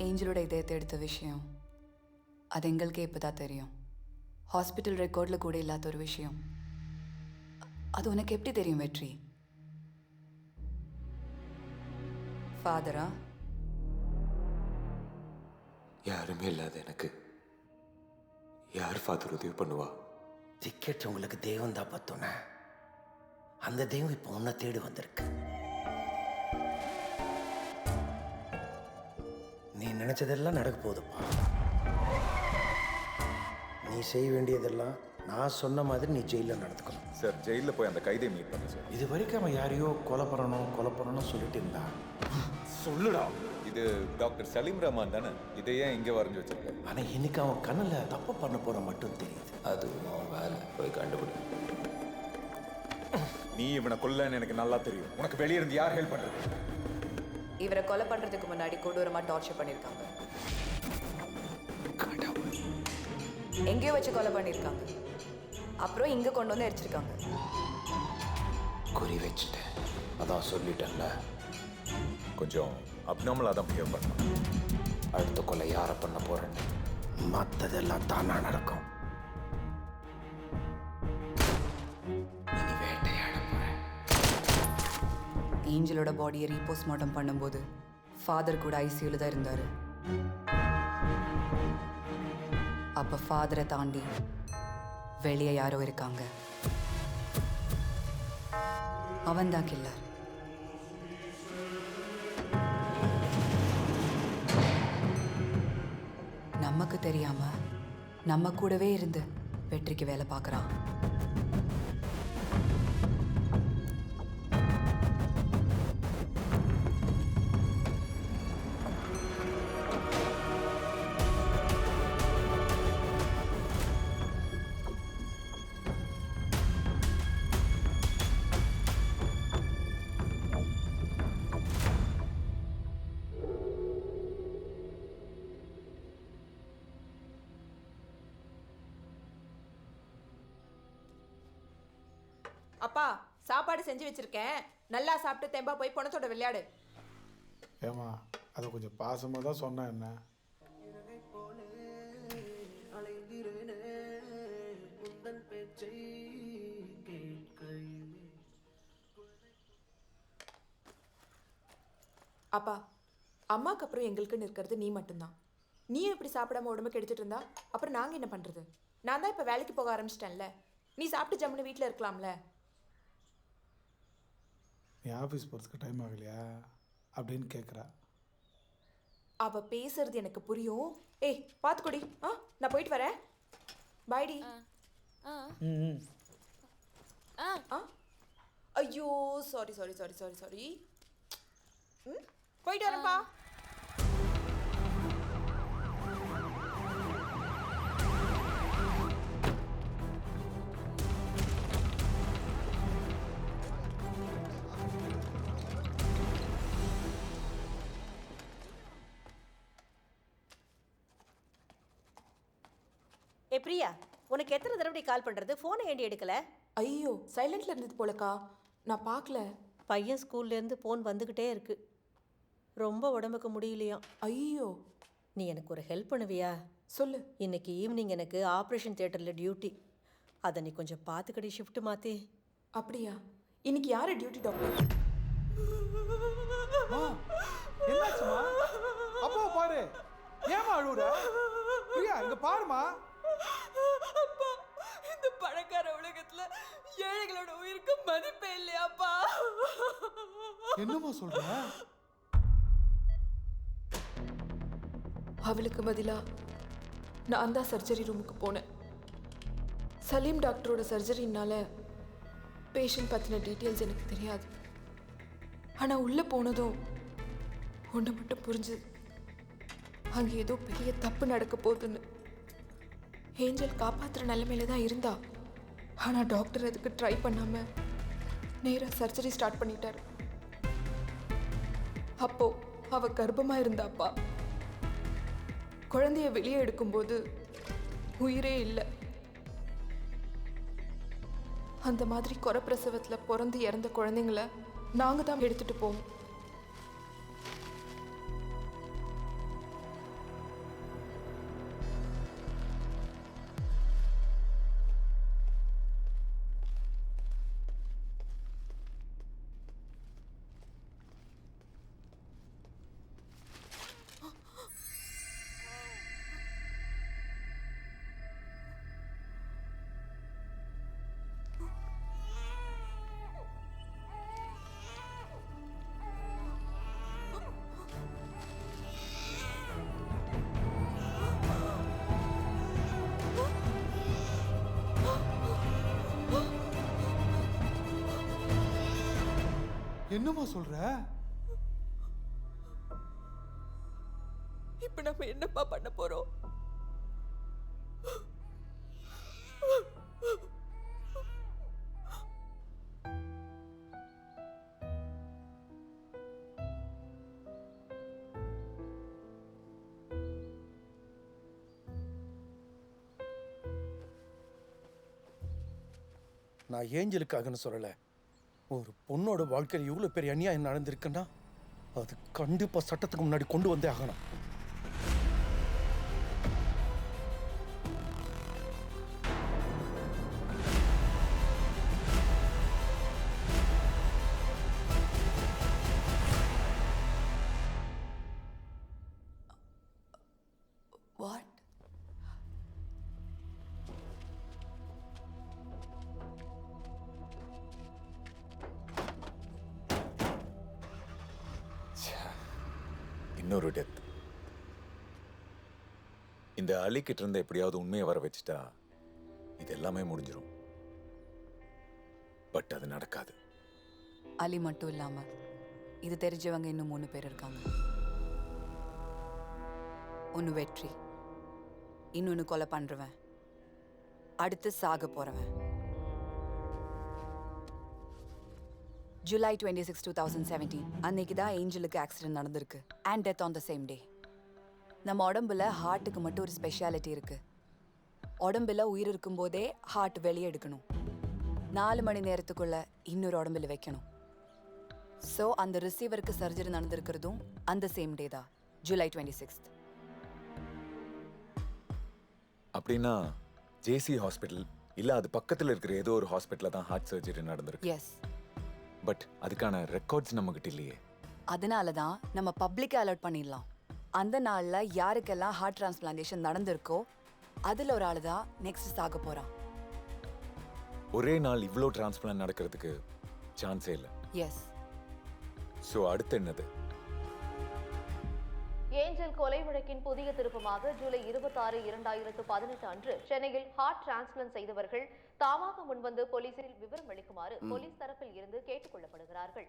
ஏஞ்சலோட இதயத்தை எடுத்த விஷயம் அது எங்களுக்கே இப்போ தான் தெரியும். ஹாஸ்பிட்டல் ரெக்கார்டில் கூட இல்லாத ஒரு விஷயம். அது உனக்கு எப்படி தெரியும் வெற்றி? ஃபாதரா? யாருமே இல்லாத எனக்கு யார் ஃபாதர் உதவி பண்ணுவா? டிக்கெட் உங்களுக்கு தெய்வம் தான் பார்த்தோன்னே அந்த தெய்வம் இப்போ உன்னை தேடி வந்திருக்கு. நீ நினைச்சதெல்லாம் நடக்க போகுதுப்பா. நீ செய்ய வேண்டியதெல்லாம் நான் சொன்ன மாதிரி நீ ஜெயிலில் நடந்துக்கணும். சார் ஜெயிலில் போய் அந்த கைதியை மீட் பண்ண சார். இது வரைக்கும் அவன் யாரையோ கொலை பண்ணணும் சொல்லிட்டு இருந்தா. சொல்லுடா. இது டாக்டர் சலீம் ரஹ்மான் தானே? இதை ஏன் இங்கே வரைஞ்சி வச்சிருக்க? ஆனால் இன்னைக்கு அவன் கண்ணில் தப்பு பண்ண போற மட்டும் தெரியுது. அது அவன் வேலை, போய் கண்டுபிடி. நீ இவனை கொல்லன்னு எனக்கு நல்லா தெரியும். உனக்கு வெளியே இருந்து யார் ஹெல்ப் பண்றது? இவரை கொலை பண்றதுக்கு முன்னாடி கொடூரமா டார்ச்சர் பண்ணிருக்காங்க. எங்கேயோ வச்சு கொலை பண்ணிருக்காங்க. அப்புறம் இங்க கொண்டு வந்து எரிச்சிருக்காங்க. குறி வச்சுட்டேன், அதான் சொல்லிட்டேன்ல. கொஞ்சம் அப்நார்மலாக தான் பிஹேவ் பண்ணலாம். அடுத்த கொலை யாரை பண்ண போறேன்னு மற்றதெல்லாம் தானா நடக்கும். இனி வேட்டையாட போறேன். ஏஞ்சலோட பாடியை ரீபோஸ்ட்மார்ட்டம் பண்ணும்போது ஃபாதர் கூட ஐசியூல தான் இருந்தாரு. அப்ப ஃபாதரை தாண்டி வெளியே யாரோ இருக்காங்க. அவன் தான் கில்லர். நமக்கு தெரியாம நம்ம கூடவே இருந்து வெற்றிக்கு வேலை பார்க்கறான். அப்பா சாப்பாடு செஞ்சு வச்சிருக்கேன், நல்லா சாப்பிட்டு தெம்பா போய் பொணத்தோட விளையாடு. ஏமா அதை கொஞ்சம் பாசமாக தான் சொன்னேன். என்ன அப்பா, அம்மாக்கு அப்புறம் எங்களுக்குன்னு இருக்கிறது நீ மட்டும்தான். நீயும் இப்படி சாப்பிடாம உடம்பு கெடுத்துட்டு இருந்தா அப்புறம் நாங்க என்ன பண்றது? நான் தான் இப்ப வேலைக்கு போக ஆரம்பிச்சிட்டேன்ல. நீ சாப்பிட்டு ஜம்முன்னு வீட்டில் இருக்கலாம்ல. நீ ஆஃபீஸ் போகிறதுக்கு டைம் ஆகலையா அப்படின்னு கேட்குறா. அவ பேசுறது எனக்கு புரியும். ஏய் பார்த்துக்கொடி. நான் போயிட்டு வரேன். பாய்டி. ஐயோ sorry sorry sorry sorry sorry. போயிட்டு வரேன்ப்பா. ஏ பிரியா, உனக்கு எத்தனை தடவை கால் பண்ணுறது? ஃபோனை ஏண்டி எடுக்கல? ஐயோ சைலண்ட்ல இருந்தது போலக்கா, நான் பார்க்கல. பையன் ஸ்கூல்லேருந்து ஃபோன் வந்துக்கிட்டே இருக்கு. ரொம்ப உடம்புக்கு முடியலையாம். ஐயோ, நீ எனக்கு ஒரு ஹெல்ப் பண்ணுவியா? சொல்லு. இன்னைக்கு ஈவினிங் எனக்கு ஆப்ரேஷன் தியேட்டரில் டியூட்டி. அதை நீ கொஞ்சம் பார்த்துக்கடி, ஷிஃப்ட் மாற்றி. அப்படியா? இன்னைக்கு யாரு டியூட்டி டாக்டர்? என்னாச்சுமா? அப்பா பாரு, ஏமா அழுவுற? பிரியா இங்க பாருமா. அப்பா, இந்த பணக்கார உலகத்துல ஏழைகளோட உயிருக்கு மதிப்பே இல்லையாப்பா? என்னமா சொல்ற? அவளுக்கு பதிலா நான் தான் சர்ஜரி ரூமுக்கு போனேன். சலீம் டாக்டரோட சர்ஜரினால பேஷண்ட் பற்றின டீட்டெயில்ஸ் எனக்கு தெரியாது. ஆனால் உள்ளே போனதும் ஒன்று மட்டும் புரிஞ்சுது, அங்கே ஏதோ பெரிய தப்பு நடக்க போகுதுன்னு. ஏஞ்சல் காப்பாற்றுற நிலைமையில தான் இருந்தா. ஆனால் டாக்டர் அதுக்கு ட்ரை பண்ணாம நேராக சர்ஜரி ஸ்டார்ட் பண்ணிட்டாரு. அப்போ அவ கர்ப்பமா இருந்தாப்பா. குழந்தைய வெளியே எடுக்கும்போது உயிரே இல்லை. அந்த மாதிரி குறப்பிரசவத்தில் பிறந்து இறந்த குழந்தைங்கள நாங்கள் தான் எடுத்துட்டு போவோம். என்னம்மா சொல்ற? இப்ப நம்ம என்னப்பா பண்ண போறோம்? நான் ஏஞ்சலுக்காகன்னு சொல்லலை. ஒரு பொண்ணோட வாழ்க்கையில் இவ்வளோ பெரிய அநியாயம் நடந்திருக்குன்னா அது கண்டிப்பாக சட்டத்துக்கு முன்னாடி கொண்டு வந்தே ஆகணும். What? இன்னொரு டெத். இந்த அலிக்கிட்ட இருந்து எப்படியாவது உண்மையை வர வச்சுட்டா இது எல்லாமே முடிஞ்சிடும். பட் அது நடக்காது. அலி மட்டும் இல்லாம இது தெரிஞ்சவங்க இன்னும் 3 பேர் இருக்காங்க. ஒன்று வெற்றி, இன்னொன்று கொலை பண்றவன், அடுத்து சாக போறவன். July 26, 2017 அன்னைக்கு தான் ஏஞ்சலுக்கு ஆக்சிடென்ட் நடந்திருக்கு. And death on the same day. நம்ம உடம்புல ஹார்ட்டுக்கு மட்டும் ஒரு ஸ்பெஷாலிட்டி இருக்கு. உடம்புல உயிர் இருக்கும்போதே ஹார்ட் வெளியே எடுக்கணும். 4 மணி நேரத்துக்குள்ள இன்னொரு உடம்புல வைக்கணும். ஸோ அந்த ரிசீவருக்கு சர்ஜரி நடந்திருக்கிறதும் அந்த சேம் டே தான், July 26. அப்படின்னா ஜேசி ஹாஸ்பிட்டல் இல்ல அது பக்கத்துல இருக்கிற ஏதோ ஒரு ஹாஸ்பிட்டல்ல தான் ஹார்ட் சர்ஜரி நடந்திருக்கு. எஸ். பட் அதுக்கான ரெக்கார்ட்ஸ் நம்ம கிட்ட இல்லையே. அதனால தான் நம்ம பப்ளிக் அலர்ட் பண்ணிடலாம். அந்த நாள்ல யாருக்கெல்லாம் ஹார்ட் டிரான்ஸ்பிளான்டேஷன் நடந்திருக்கோ அதுல ஒரு ஆளு தான் நெக்ஸ்ட் சாக போறான். ஒரே நாள் இவ்ளோ டிரான்ஸ்பிளான்ட் நடக்கிறதுக்கு சான்ஸே இல்லை. எஸ். ஸோ அடுத்து என்னது? ஏஞ்சல் கொலை வழக்கின் புதிய திருப்பமாக ஜூலை 26, 2018 அன்று சென்னையில் ஹார்ட் டிரான்ஸ்பிளான்ட் செய்தவர்கள் தாமாக முன்வந்து போலீசில் விவரம் அளிக்குமாறு போலீஸ் தரப்பில் இருந்து கேட்டுக் கொள்ளப்படுகிறார்கள்.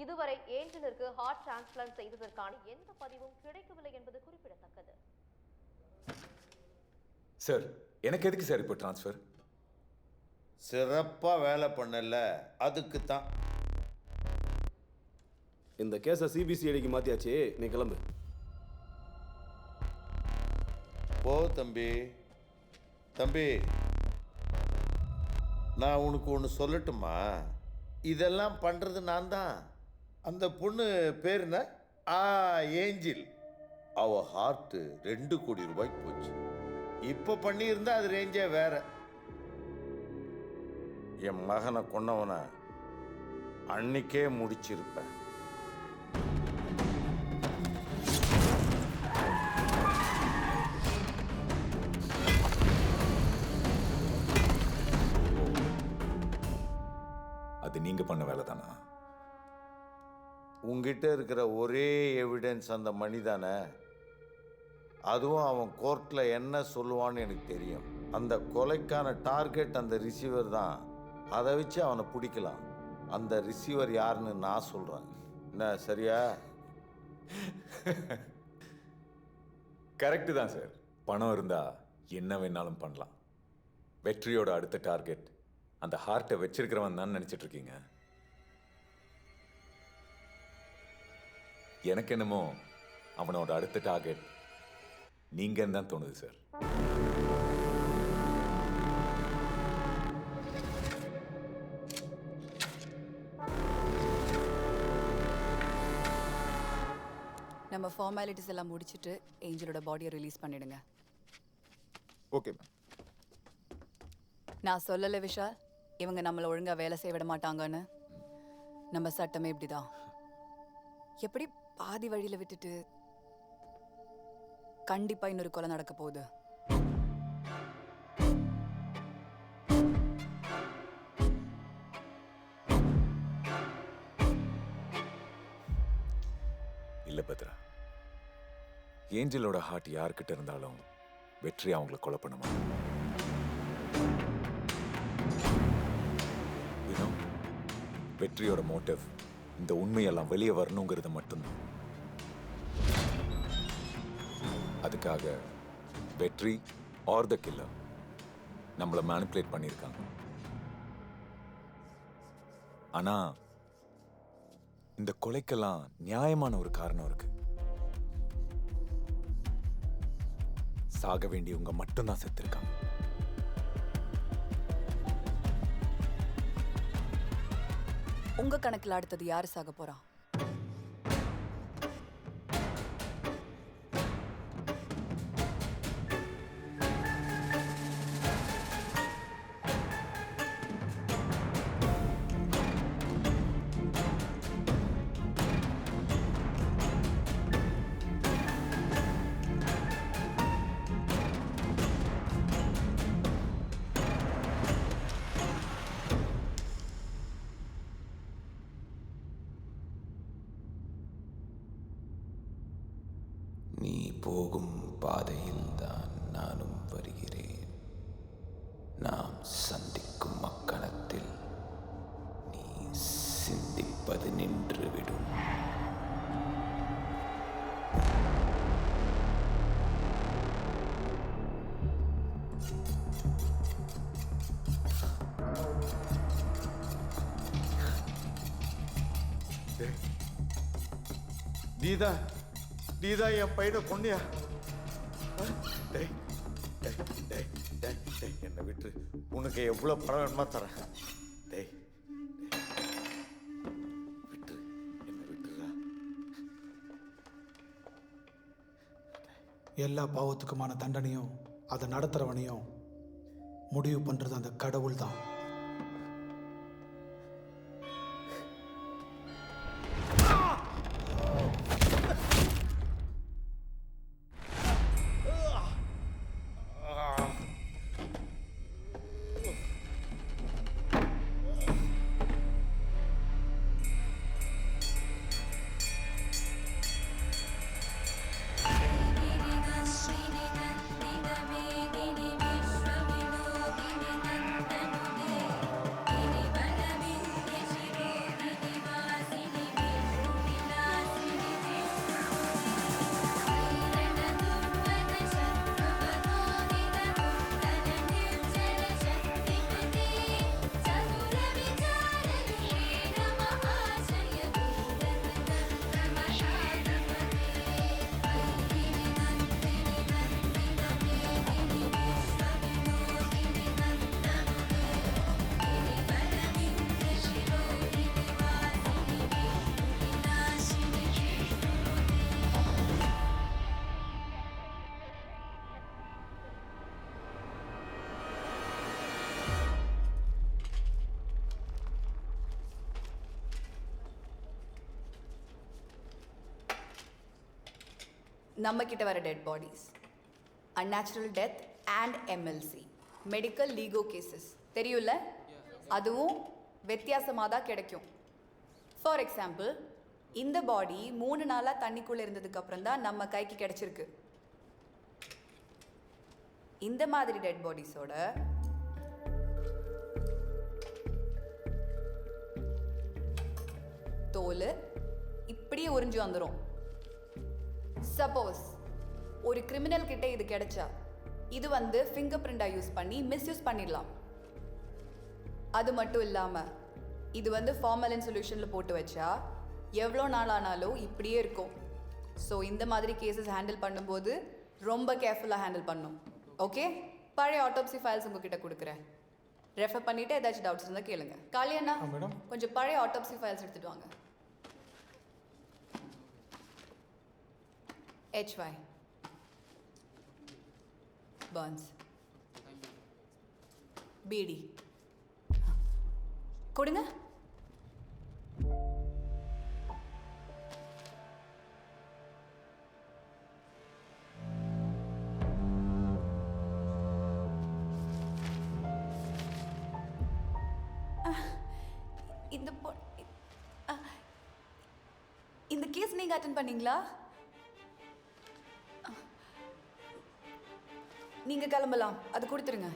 இதுவரை ஏஞ்சலிற்கு ஹார்ட் டிரான்ஸ்பிளான்ட் செய்ததற்கான எந்த பதிவும் கிடைக்கவில்லை என்பது குறிப்பிடத்தக்கது. சார், எனக்கு எதுக்கு சார் இப்போ டிரான்ஸ்ஃபர்? சிறப்பா வேலை பண்ணல, அதுக்கு தான். இந்த கேஸை சிபிசிஐடிக்கு மாத்தியாச்சு, நீ கிளம்பு. போ தம்பி. தம்பி, நான் உனக்கு ஒன்று சொல்லட்டுமா? இதெல்லாம் பண்ணுறது நான் தான். அந்த பொண்ணு பேர் என்ன? ஏஞ்சில். அவ ஹார்ட்டு 2 கோடி ரூபாய்க்கு போச்சு. இப்போ பண்ணியிருந்தா அது ரேஞ்சே வேற. என் மகனை கொன்னவனை அன்னைக்கே முடிச்சிருப்பேன். அது நீங்க பண்ண வேலை தானா? உங்ககிட்ட இருக்கிற ஒரே எவிடன்ஸ் அந்த மணி தானே. அதுவும் அவன் கோர்ட்டில் என்ன சொல்லுவான்னு எனக்கு தெரியும். அந்த கொலைக்கான டார்கெட் அந்த ரிசீவர் தான். அதை வச்சு அவனை பிடிக்கலாம். அந்த ரிசீவர் யாருன்னு நான் சொல்கிறேன். என்ன சரியா? கரெக்டு தான் சார். பணம் இருந்தா என்ன வேணாலும் பண்ணலாம். வெற்றியோட அடுத்த டார்கெட் அந்த ஹார்ட்டை வச்சிருக்கிறவன் தான் நினைச்சிட்டு இருக்கீங்க. எனக்கு என்னமோ அவனோட அடுத்த டார்கெட் நீங்க தான் தோணுது சார். நம்ம ஃபார்மாலிட்டிஸ் எல்லாம் முடிச்சிட்டு ஏஞ்சலோட பாடியை ரிலீஸ் பண்ணிடுங்க. Okay ma'am. நான் சொல்லலை விஷால், இவங்க நம்மளை ஒழுங்கா வேலை செய்ய விட மாட்டாங்கன்னு. நம்ம சட்டமே இப்படிதான். எப்படி பாதி வழியில விட்டுட்டு கண்டிப்பா இன்னொரு கொலை நடக்க போகுது. இல்ல பத்ரா, ஏஞ்சலோட ஹார்ட் யார்கிட்ட இருந்தாலும் வெற்றி அவங்களை கொலை பண்ணுமா? வெற்றியோட மோட்டிவ் இந்த உண்மையெல்லாம் வெளியே வரணுங்கிறது மட்டும்தான். அதுக்காக வெற்றி ஆர் த கில்லர் நம்மளை மேனிப்புலேட் பண்ணியிருக்காங்க. ஆனா இந்த கொலைக்கெல்லாம் நியாயமான ஒரு காரணம் இருக்கு. சாக வேண்டியவங்க மட்டும்தான் செத்துருக்காங்க. உங்க கணக்குல அடுத்தது யாரு சாக போறா? நீ போகும் பாதையில்தான் நானும் வருகிறேன். நாம் சந்திக்கும் மக்கணத்தில் நீ சிந்திப்பது நின்றுவிடும். நீதான் என் பையனை கொன்னியா? டேய், டேய், டேய், டேய், டேய், என்னை விட்டு உனக்கு எவ்வளவு பணம் வேணுமா தரேன். டேய், விட்டு என்னை விட்டுறா. எல்லா பாவத்துக்குமான தண்டனையும் அதை நடத்துகிறவனையும் முடிவு பண்ணுறது அந்த கடவுள் தான். நம்ம கிட்ட வர dead bodies unnatural death and MLC medical legal cases தெரியும்ல, அதுவும் வித்தியாசமாக தான் கிடைக்கும். ஃபார் எக்ஸாம்பிள், இந்த பாடி 3 நாளாக தண்ணிக்குள்ளே இருந்ததுக்கு அப்புறம் தான் நம்ம கைக்கு கிடைச்சிருக்கு. இந்த மாதிரி டெட் பாடிஸோட தோல் இப்படியே உறிஞ்சு வந்துடும். சப்போஸ் ஒரு கிரிமினல் கிட்ட இது கிடைச்சா இது வந்து ஃபிங்கர் பிரிண்டா யூஸ் பண்ணி மிஸ்யூஸ் பண்ணிடலாம். அது மட்டும் இல்லாமல் இது வந்து ஃபார்மலின் சொல்யூஷனில் போட்டு வச்சா எவ்வளோ நாள் ஆனாலும் இப்படியே இருக்கும். ஸோ இந்த மாதிரி கேசஸ் ஹேண்டில் பண்ணும்போது ரொம்ப கேர்ஃபுல்லாக ஹேண்டில் பண்ணும். ஓகே, பழைய ஆட்டோப்சி ஃபைல்ஸ் உங்ககிட்ட கொடுக்குறேன். ரெஃபர் பண்ணிவிட்டு ஏதாச்சும் டவுட்ஸ் இருந்தால் கேளுங்க. காளியண்ணா, கொஞ்சம் பழைய ஆட்டோப்சி ஃபைல்ஸ் எடுத்துகிட்டு வாங்க. HY Burns BD கொடுங்க. இந்த கேஸ் நீங்க அட்டெண்ட் பண்ணீங்களா? நீங்க கிளம்பலாம், அது கொடுத்துருங்க.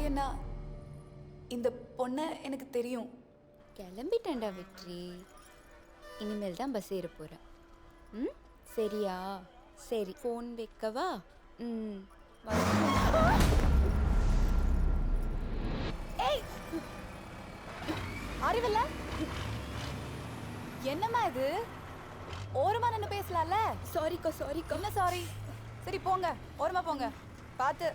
அண்ணா இந்த பொண்ணை எனக்கு தெரியும். கிளம்பிட்டேன்டா வெற்றி. இனிமேல் தான் பஸ் ஏற போகிறேன். ம் சரியா? சரி, ஃபோன் வைக்கவா? ம் ஏய், அறிவில்ல? என்னம்மா இது? ஓரமா நின்று பேசலாம்ல? சாரிக்கா சாரிக்கா. என்ன சாரி? சரி போங்க, ஓரமா போங்க. பார்த்து.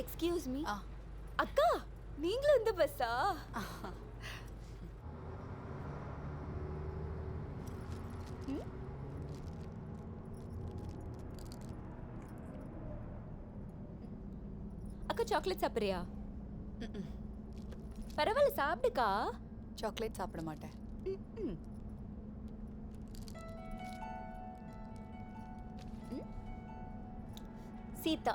Excuse me. அக்கா, நீங்களும் இந்த பஸ்ஸா? அக்கா சாக்லேட் சாப்பிட்றியா? பரவாயில்ல சாப்பிடுக்கா. சாக்லேட் சாப்பிட மாட்டேன். சீதா.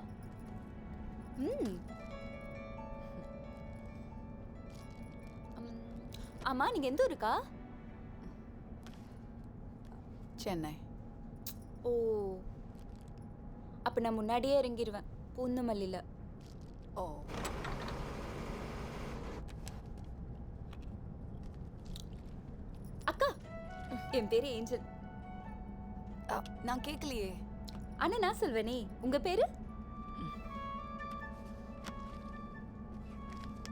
ஆமா, நீங்க எந்த ஊருக்கா? சென்னை. ஓ, அப்ப நான் முன்னாடியே இறங்கிடுவேன் பூந்தமல்லியில. ஓ, அக்கா என் பேரு ஏஞ்சல். நான் கேட்கலையே. ஆனா நான் சொல்வேனே. உங்க பேரு?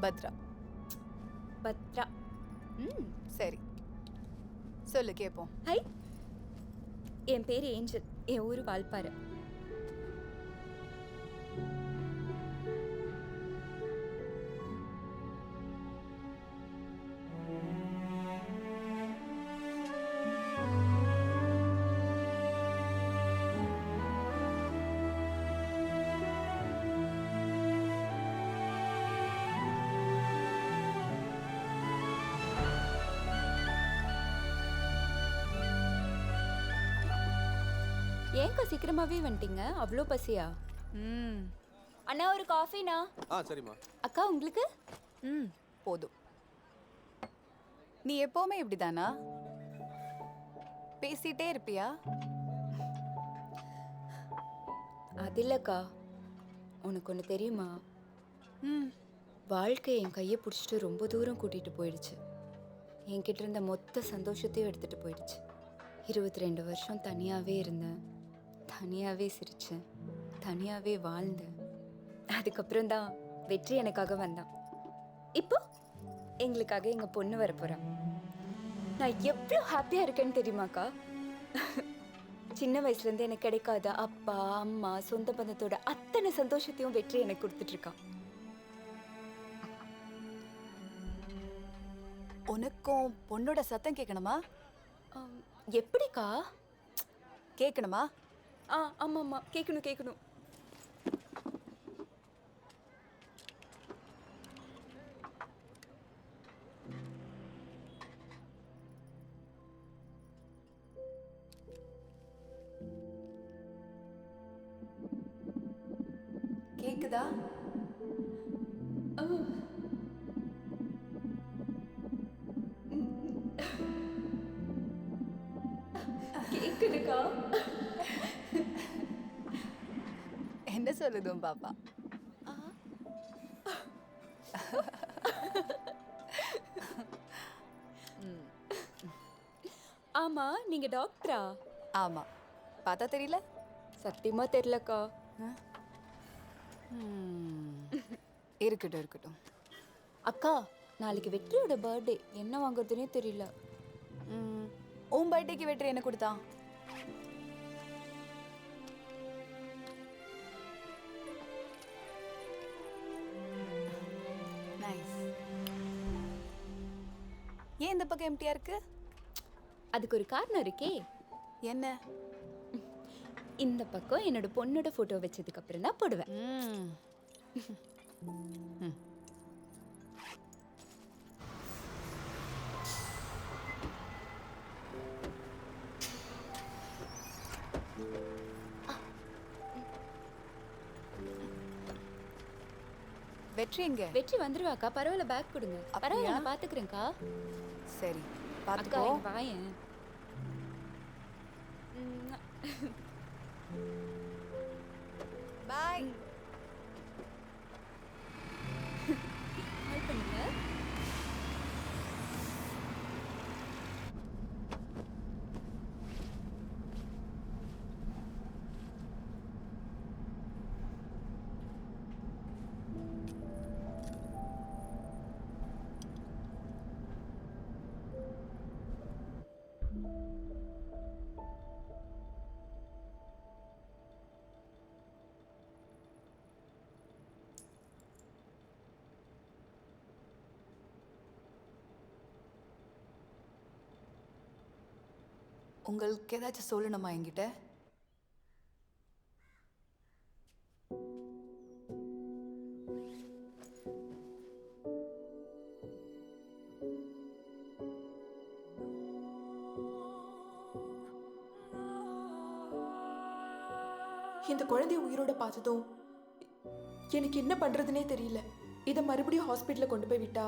பத்ரா. பத்ரா. சரி சொல்லு கேட்போம். ஹை, என் பேரு ஏஞ்சல். என் ஊரு வால்பாறை. ஏன்க்கா சீக்கிரமாவே வந்துட்டீங்க? அவ்வளோ பசியா? அண்ணா ஒரு காஃபிண்ணா. சரிம்மா. அக்கா உங்களுக்கு? போதும். நீ எப்பவுமே இப்படிதானா? பேசிட்டே இருப்பியா? அது இல்லக்கா, உனக்கு ஒன்று தெரியுமா? வாழ்க்கை என் கையை பிடிச்சிட்டு ரொம்ப தூரம் கூட்டிட்டு போயிடுச்சு. என்கிட்ட இருந்த மொத்த சந்தோஷத்தையும் எடுத்துட்டு போயிடுச்சு. 22 வருஷம் தனியாவே இருந்தேன், தனியாவே சிரிச்சேன், தனியாவே வாழ்ந்தேன். அதுக்கப்புறம் தான் வெற்றி எனக்காக வந்தான். இப்போ எங்களுக்காக எங்க பொண்ணு வர போறான். நான் எவ்வளோ ஹாப்பியா இருக்கேன்னு தெரியுமாக்கா? சின்ன வயசுல இருந்து எனக்கு கிடைக்காத அப்பா அம்மா சொந்த பந்தத்தோட அத்தனை சந்தோஷத்தையும் வெற்றி எனக்கு கொடுத்துட்டு இருக்கான். உனக்கும் பொண்ணோட சத்தம் கேட்கணுமா? எப்படிக்கா கேட்கணுமா? ஆமாம்மா, கேட்கணும் கேட்கணும். கேக்குதா? கேக்குதுக்கா. என்ன சொல்லுதும் பாப்பா? ஆமா, நீங்க டாக்டரா? ஆமா. பார்த்தா தெரியல? சத்தியமா தெரியலக்கா. இருக்கட்டும் இருக்கட்டும். அக்கா, நாளைக்கு வெற்றியோட பர்த்டே. என்ன வாங்குறதுனே தெரியல. உன் பர்த்டேக்கு வெற்றி என்ன கொடுத்தான்? நைஸ். ஏன் இந்த பக்கம் எம்டியா இருக்கு? அதுக்கு ஒரு காரணம் இருக்கே. என்ன? இந்த பக்கம் என்னோட பொண்ணோட போட்டோ வச்சதுக்கு அப்புறம் தான் போடுவேன். வெற்றி எங்க? வெற்றி வந்துருவாக்கா. பரவாயில்ல, பேக் கொடுங்க. பரவாயில்ல, நான் பாத்துக்கிறேன்க்கா. சரி அக்கா, பாத்துக்கோ. இங்க வாயேன். பாய். கால் பண்ணுங்க. உங்களுக்கு ஏதாச்சும் சொல்லணுமா என்கிட்ட? இந்த குழந்தைய உயிரோட பார்த்ததும் எனக்கு என்ன பண்றதுனே தெரியல. இதை மறுபடியும் ஹாஸ்பிட்டலில் கொண்டு போய் விட்டா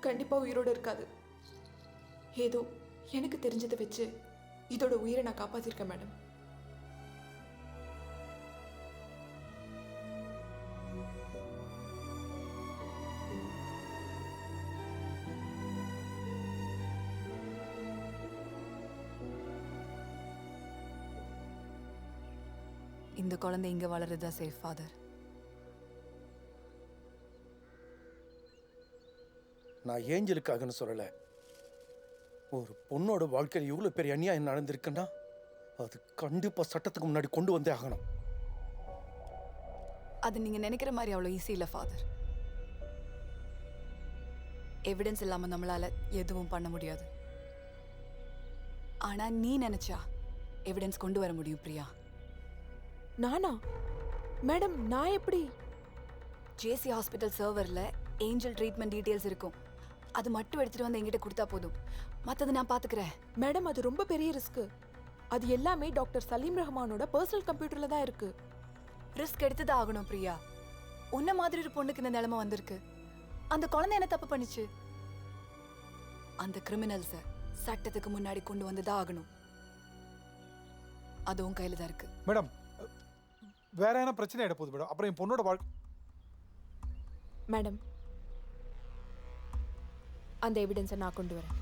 கண்டிப்பா உயிரோட இருக்காது. ஏதோ எனக்கு தெரிஞ்சதை வச்சு இதோட உயிரை நான் காப்பாத்திருக்கேன் மேடம். இந்த குழந்தை இங்க வளருதா சேஃப் ஃபாதர்? நான் ஏஞ்சலுக்காகன்னு சொல்லலை. ஒரு பொண்ணோட வாழ்க்கையில் இவ்வளோ பெரிய அநியாயம் நடந்திருக்குன்னா அது கண்டிப்பாக சட்டத்துக்கு முன்னாடி கொண்டு வந்தே ஆகணும். அது நீங்க நினைக்கிற மாதிரி அவ்வளோ ஈஸி இல்லை ஃபாதர். எவிடன்ஸ் இல்லாம நம்மளால எதுவும் பண்ண முடியாது. ஆனா நீ நினைச்சா எவிடன்ஸ் கொண்டு வர முடியும் பிரியா. நானா? மேடம் நான் எப்படி? ஜேசி ஹாஸ்பிட்டல் சர்வர்ல ஏஞ்சல் ட்ரீட்மெண்ட் டீடைல்ஸ் இருக்கும். அது மட்டும் எடுத்துட்டு வந்து என்கிட்ட கொடுத்தா போதும். மத்தது நான் பாத்துக்கிறேன். மேடம் அது ரொம்ப பெரிய ரிஸ்க். அது எல்லாமே டாக்டர் சலீம் ரஹ்மானோட பர்சனல் கம்ப்யூட்டர்ல தான் இருக்கு. ரிஸ்க் எடுத்துதான் ஆகணும் பிரியா. உன்ன மாதிரி ஒரு பொண்ணுக்கு இந்த நிலைமை வந்திருக்கு. அந்த குழந்தை என்ன தப்பு பண்ணுச்சு? அந்த கிரிமினல்ஸ சட்டத்துக்கு முன்னாடி கொண்டு வந்துதான் ஆகணும். அதுவும் கையில தான் இருக்கு. மேடம் வேற என்ன பிரச்சனை ஆயிட போகுது மேடம்? அப்புறம் என் பொண்ணோட வாழ்க்கை. மேடம் அந்த எவிடன்ஸை நான் கொண்டு வரேன்.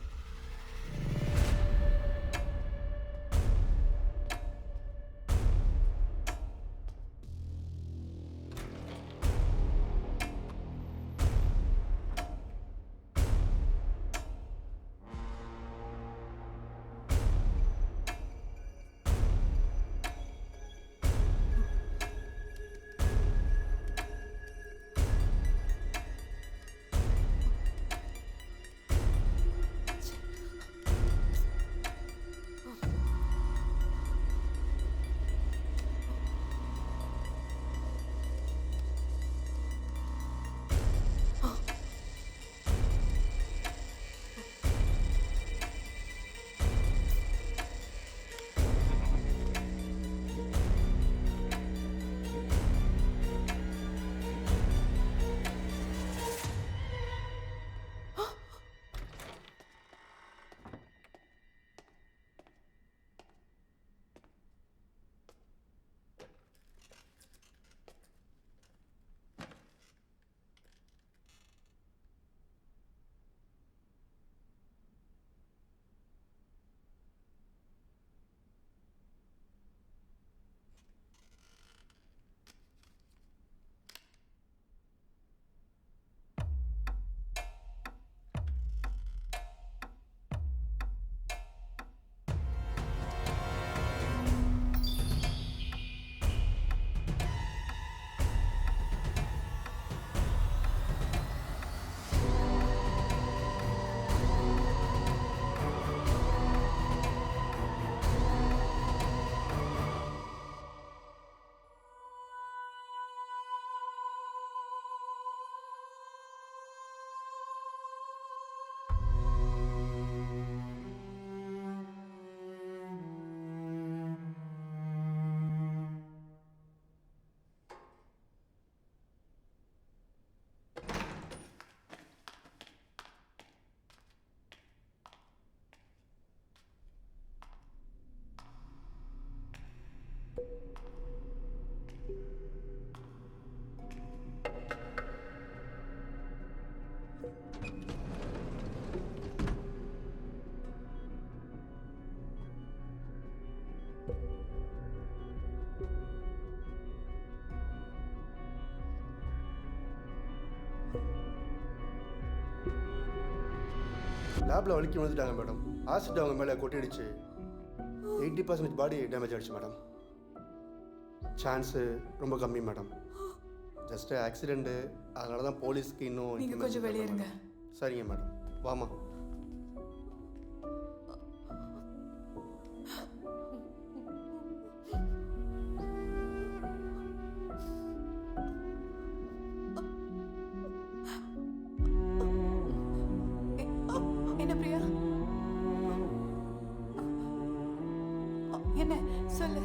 லேபில் வலிக்கி வந்துட்டாங்க மேடம். ஆசிட் அவங்க மேலே கொட்டிடுச்சு. 80% பாடி டேமேஜ் ஆகிடுச்சு மேடம். சான்ஸு ரொம்ப கம்மி மேடம். ஜஸ்ட் ஆக்சிடெண்ட்டு, அதனால தான் போலீஸ்க்கு இன்னும் நீங்க கொஞ்சம் வெளியே இருங்க. சரிங்க மேடம், வாமா. என்ன பிரியா? என்ன சொல்லு.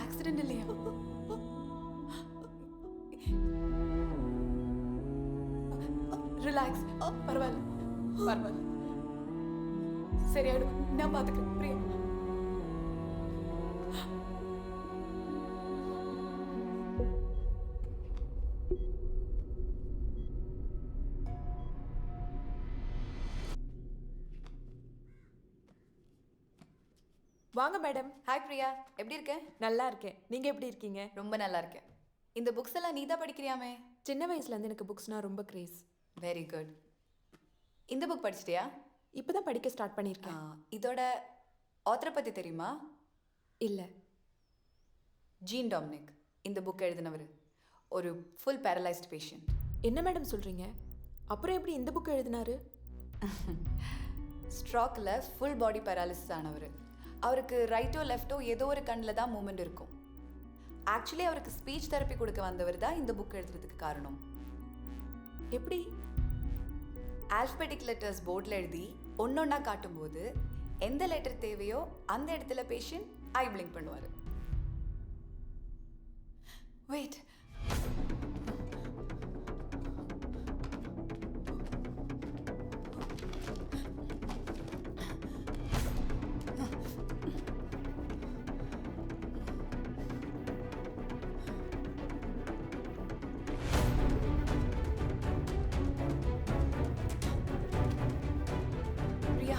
ஆக்சிடென்ட் இல்லையா? ரிலாக்ஸ், பரவாயில்ல பரவாயில்ல, சரியாயிடும். நான் பார்த்துக்கிறேன் பிரியா. வாங்க மேடம். ஹாய் பிரியா, எப்படி இருக்க? நல்லா இருக்கேன். நீங்க எப்படி இருக்கீங்க? ரொம்ப நல்லா இருக்கேன். இந்த புக்ஸ் எல்லாம் நீ தான் படிக்கிறியாமே? சின்ன வயசுல இருந்து எனக்கு புக்ஸ்னா ரொம்ப கிரேஸ். Very good. இந்த புக் படிச்சிட்டியா? இப்பதான் படிக்க ஸ்டார்ட் பண்ணியிருக்கேன். இதோட ஆத்தரை பத்தி தெரியுமா? இல்ல. ஜீன் டாமினிக் இந்த புக் எழுதினவர். ஒரு ஃபுல் பேரலைஸ்ட் பேஷண்ட். என்ன மேடம் சொல்றீங்க? அப்புறம் எப்படி இந்த புக் எழுதினாரு? ஸ்ட்ரோக்கில் ஃபுல் பாடி பேராலிசிஸ் ஆனவர். அவருக்கு ரைட்டோ லெஃப்டோ ஏதோ ஒரு கண்ணில் தான் மூமெண்ட் இருக்கும். ஆக்சுவலி அவருக்கு ஸ்பீச் தெரப்பி கொடுக்க வந்தவர் தான் இந்த புக் எழுதுறதுக்கு காரணம். எப்படி? ஆல்ஃபபெட்டிக் லெட்டர்ஸ் போர்டில் எழுதி ஒன்னொன்னா காட்டும்போது எந்த லெட்டர் தேவையோ அந்த இடத்துல பேஷண்ட் ஐ பிளிங்க் பண்ணுவார். வெயிட், பிரியா.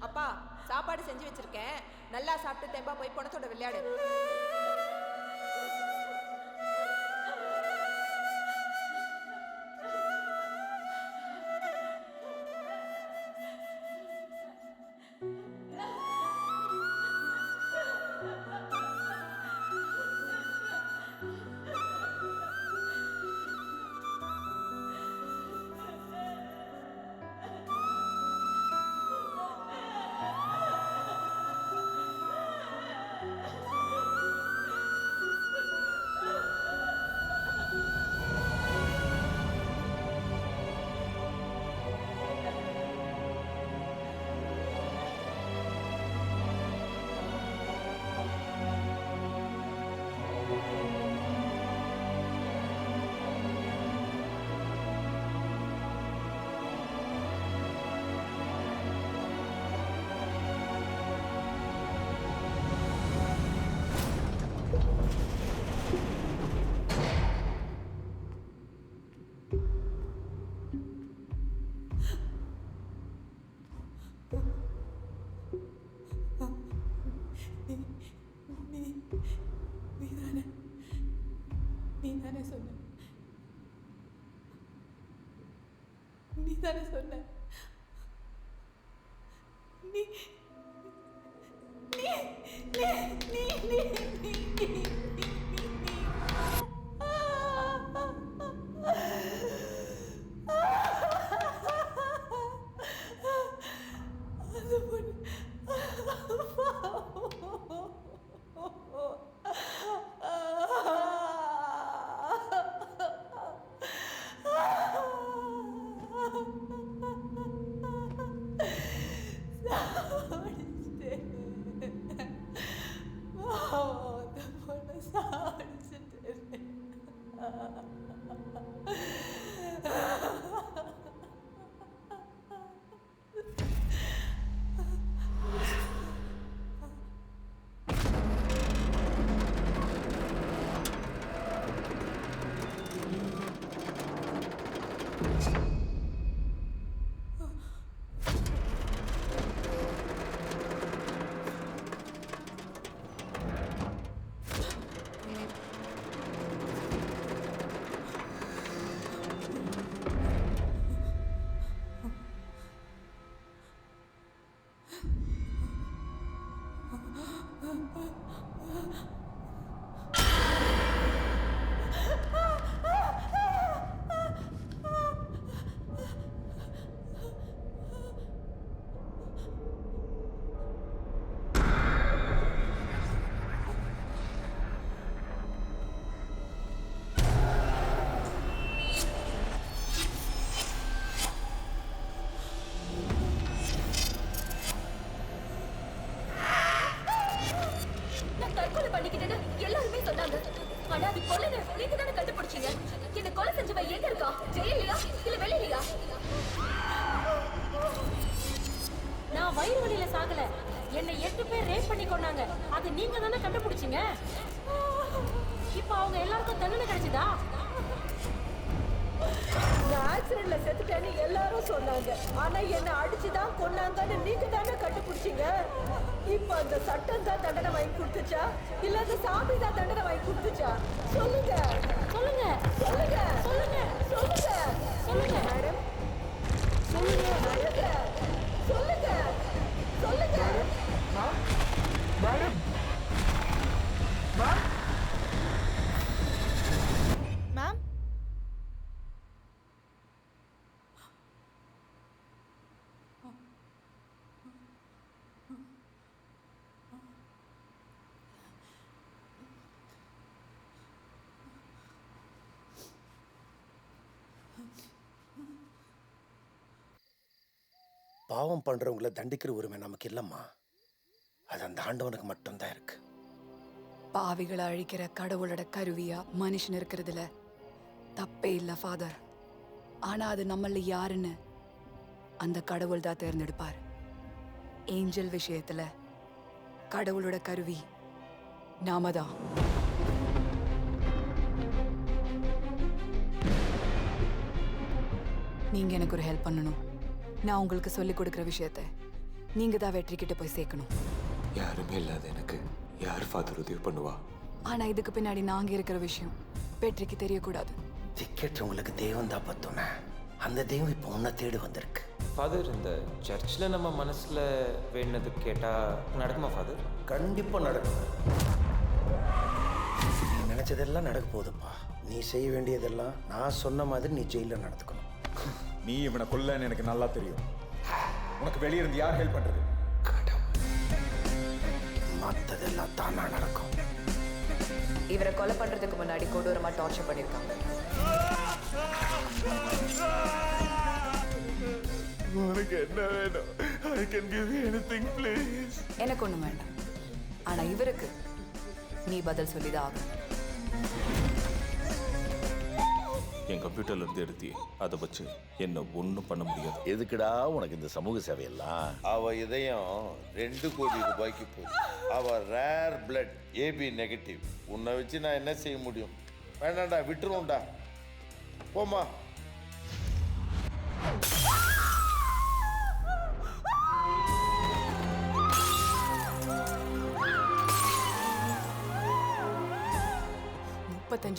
அப்பா, சாப்பாடு செஞ்சு வச்சிருக்கேன். நல்லா சாப்பிட்டு தெம்பா போய் பணத்தோட விளையாடு. தானே சொன்ன. நீ நீ நீ நீ நீ நீ நீ அது பொண்ணு நான் வயிறு வலியில சாகல. என்னை 8 பேர் ரேப் பண்ணி கொண்டாங்க. அது நீங்க தானே கண்டுபிடிச்சீங்க. இப்போ அவங்க எல்லாருக்கும் தண்டனை கிடைச்சதா? நான் ஆக்சிடென்ட்ல செத்துட்டேன்னு எல்லாரும் சொன்னாங்க. ஆனா என்ன அடிச்சுதான் கொன்னாங்கன்னு நீங்க தானே கண்டுபிடிச்சீங்க. இப்ப அந்த சட்டம் தான் தண்டனை வாங்கி கொடுத்துச்சா இல்ல அந்த சாமி தான் தண்டனை வாங்கி கொடுத்துச்சா? சொல்லுங்க சொல்லுங்க சொல்லுங்க சொல்லுங்க சொல்லுங்க சொல்லுங்க மேடம், சொல்லுங்க சொல்லுங்க சொல்லுங்க சொல்லுங்க மேடம். மேம் பாவம் பண்றவங்கள தண்டிக்கிற உரிமை நமக்கு இல்லம்மா. அது அந்த ஆண்டவனுக்கு மட்டும்தான் இருக்கு. பாவிகளை அழிக்கிற கடவுளோட கருவியா மனுஷன் இருக்கிறதுல தப்பே இல்லை ஃபாதர். ஆனா அது நம்மள யாருன்னு அந்த கடவுள் தான் தேர்ந்தெடுப்பார். ஏஞ்சல் விஷயத்துல கடவுளோட கருவி நாம தான். நீங்க எனக்கு ஒரு ஹெல்ப் பண்ணணும். நான் உங்களுக்கு சொல்லிக் கொடுக்குற விஷயத்த நீங்க தான் வெற்றி கிட்ட போய் சேர்க்கணும். யாருமே இல்லாத எனக்கு யார் ஃபாதர் உதவி பண்ணுவா? ஆனா இதுக்கு பின்னாடி நாங்க இருக்கிற விஷயம் வெற்றிக்கு தெரியக்கூடாது. திக்கேற்றவங்களுக்கு தெய்வம் தான் பார்த்தோன்னே அந்த தெய்வம் இப்போ உன்னை தேடி வந்திருக்கு. ஃபாதர், இந்த சர்ச்சில் நம்ம மனசில் வேணுனது கேட்டால் நடக்குமா ஃபாதர்? கண்டிப்பாக நடக்கும். நீ நினச்சதெல்லாம் நடக்க போகுதுப்பா. நீ செய்ய வேண்டியதெல்லாம் நான் சொன்ன மாதிரி நீ ஜெயிலில் நடந்துக்கணும். நீ இவனை கொல்லன்னு எனக்கு நல்லா தெரியும். உனக்கு வெளியே இருந்து யார் ஹெல்ப் பண்றது? மற்றதெல்லாம் தானா நடக்கும். இவரை கொலை பண்றதுக்கு முன்னாடி கொடூரமா டார்ச்சர் பண்ணிருக்காங்க. உனக்கு என்ன வேணும்? I can give you anything, please. எனக்கு ஒண்ணும் வேண்டாம். ஆனா இவருக்கு நீ பதில் சொல்லிதான் ஆகணும். என் கம்ப்யூட்டர்ல இருந்து எடுத்தி அதை வச்சு என்ன ஒன்றும் பண்ண முடியாது. எதுக்குடா உனக்கு இந்த சமூக சேவையெல்லாம்? அவ இதயம் 2 கோடி ரூபாய்க்கு போகுது. அவ ரேர் பிளட் AB நெகட்டிவ். உன்னை வச்சு நான் என்ன செய்ய முடியும்? வேண்டாம்டா, விட்டுருவோம்டா. போமா.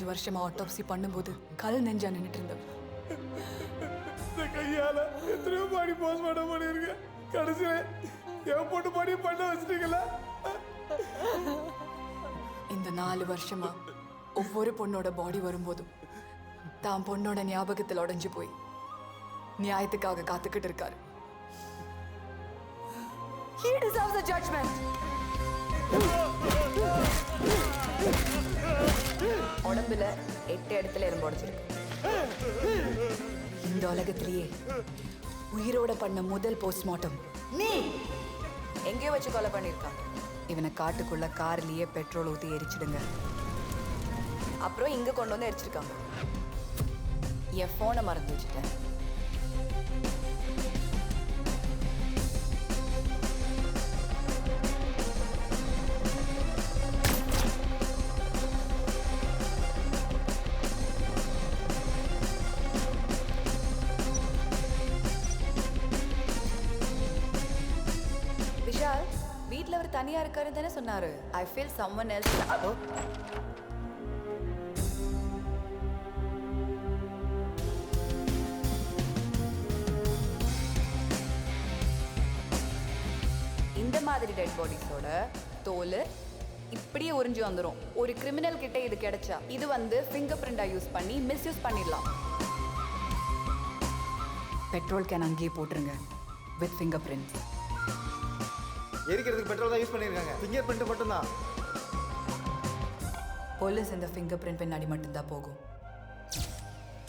வருஷமா ஆட்டோப்சி பண்ணும்போது கல் நெஞ்சா நின்றுட்டு இருந்தவர் இந்த கையால போஸ்ட்மார்ட்டம் பண்ணியிருக்கேன். கடைசியில் என் பொண்ணு படி பண்ண வச்சிட்டீங்களா? இந்த 4 வருஷமா ஒவ்வொரு பொண்ணோட பாடி வரும்போதும் தான் பொண்ணோட ஞாபகத்தில் உடைஞ்சு போய் நியாயத்துக்காக காத்துக்கிட்டு இருக்காரு. He deserves a judgment. உடம்புல 8 இடத்துல எறும்பு உடைச்சிருக்கு. இந்த உலகத்திலேயே உயிரோட பண்ண முதல் போஸ்ட்மார்ட்டம் நீ எங்கேயோ வச்சு கொலை பண்ணியிருக்காங்க. இவனை காட்டுக்குள்ள கார்லயே பெட்ரோல் ஊற்றி எரிச்சிடுங்க. அப்புறம் இங்க கொண்டு வந்து எரிச்சிருக்காங்க. என் போனை மறந்து வச்சுட்டேன். விஷால் வீட்ல அவர் தனியா இருக்காரு தானே சொன்னாரு. I feel someone else. இந்த மாதிரி டெட் பாடிஸோட தோல் இப்படியே உறிஞ்சு வந்துடும். ஒரு கிரிமினல் கிட்ட இது கிடைச்சா இது வந்து ஃபிங்கர் பிரிண்டா யூஸ் பண்ணி மிஸ்யூஸ் பண்ணிடலாம். பெட்ரோல் கேன் அங்கேயே போட்டுருங்க வித் ஃபிங்கர் பிரிண்ட். எரிக்கிறதுக்கு பெட்ரோல் தான் யூஸ் பண்ணியிருக்காங்க. ஃபிங்கர் பிரிண்ட் மட்டும்தான். போலீஸ் இந்த ஃபிங்கர் பிரிண்ட் பின்னாடி மட்டும்தான் போகும்.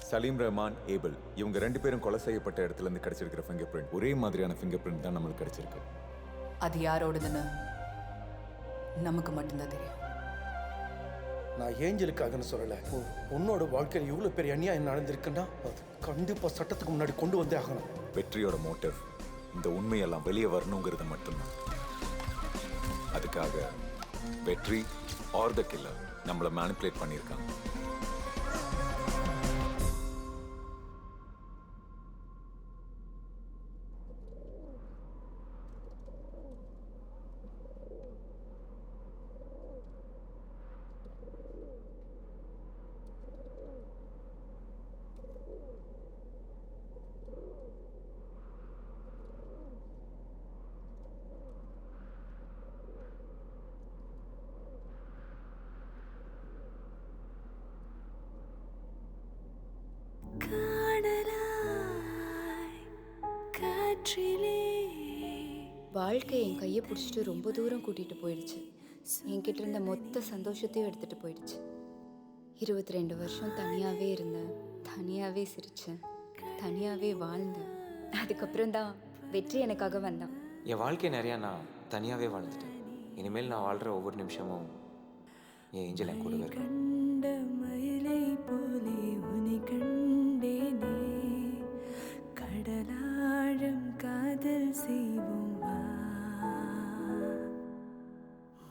சலீம் ரஹ்மான், ஏபிள் இவங்க 2 பேரும் கொலை செய்யப்பட்ட இடத்துல இருந்து கிடைச்சிருக்கிற ஃபிங்கர் பிரிண்ட் ஒரே மாதிரியான ஃபிங்கர் பிரிண்ட் தான் நம்மளுக்கு கிடைச்சிருக்கு. அது யாரோடதுன்னு நமக்கு மட்டும்தான் தெரியும். நான் ஏஞ்சலுக்காகன்னு சொல்லலை. உன்னோட வாழ்க்கையில் இவ்வளோ பெரிய அநியாயம் நடந்திருக்குன்னா அது கண்டிப்பாக சட்டத்துக்கு முன்னாடி கொண்டு வந்தே ஆகணும். வெற்றியோட மோட்டிவ் இந்த உண்மையெல்லாம் வெளியே வரணுங்கிறது மட்டும்தான். அதுக்காக வெற்றி ஆர் த கில்லர் நம்மளை மேனிப்புலேட் பண்ணியிருக்காங்க. வாழ்க்கை என் கையை பிடிச்சிட்டு ரொம்ப தூரம் கூட்டிகிட்டு போயிடுச்சு. என்கிட்ட இருந்த மொத்த சந்தோஷத்தையும் எடுத்துகிட்டு போயிடுச்சு. 22 வருஷம் தனியாகவே இருந்தேன், தனியாகவே சிரித்தேன், தனியாகவே வாழ்ந்தேன். அதுக்கப்புறம் தான் வெற்றி எனக்காக வந்தான். என் வாழ்க்கை நிறையா நான் தனியாகவே வாழ்ந்துட்டேன். இனிமேல் நான் வாழ்கிற ஒவ்வொரு நிமிஷமும் என் ஏஞ்சல் என் கூடவே இருக்கேன். மயிலை போலே உன்னை கண்டேனே, கடலாழம் காதல் செய்வோம் வா.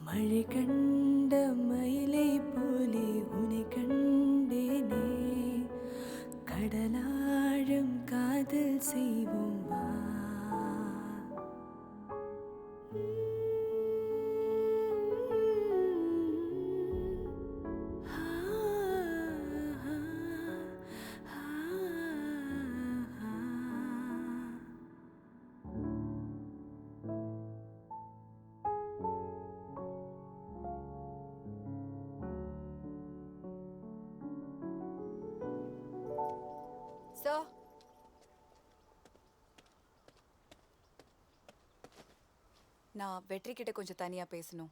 மழை கண்ட மயிலை போலே உன்னை கண்டேனே, கடலாழம் காதல் செய்வோம் வா. சார், நான் வெற்றி கிட்ட கொஞ்சம் தனியா பேசணும்.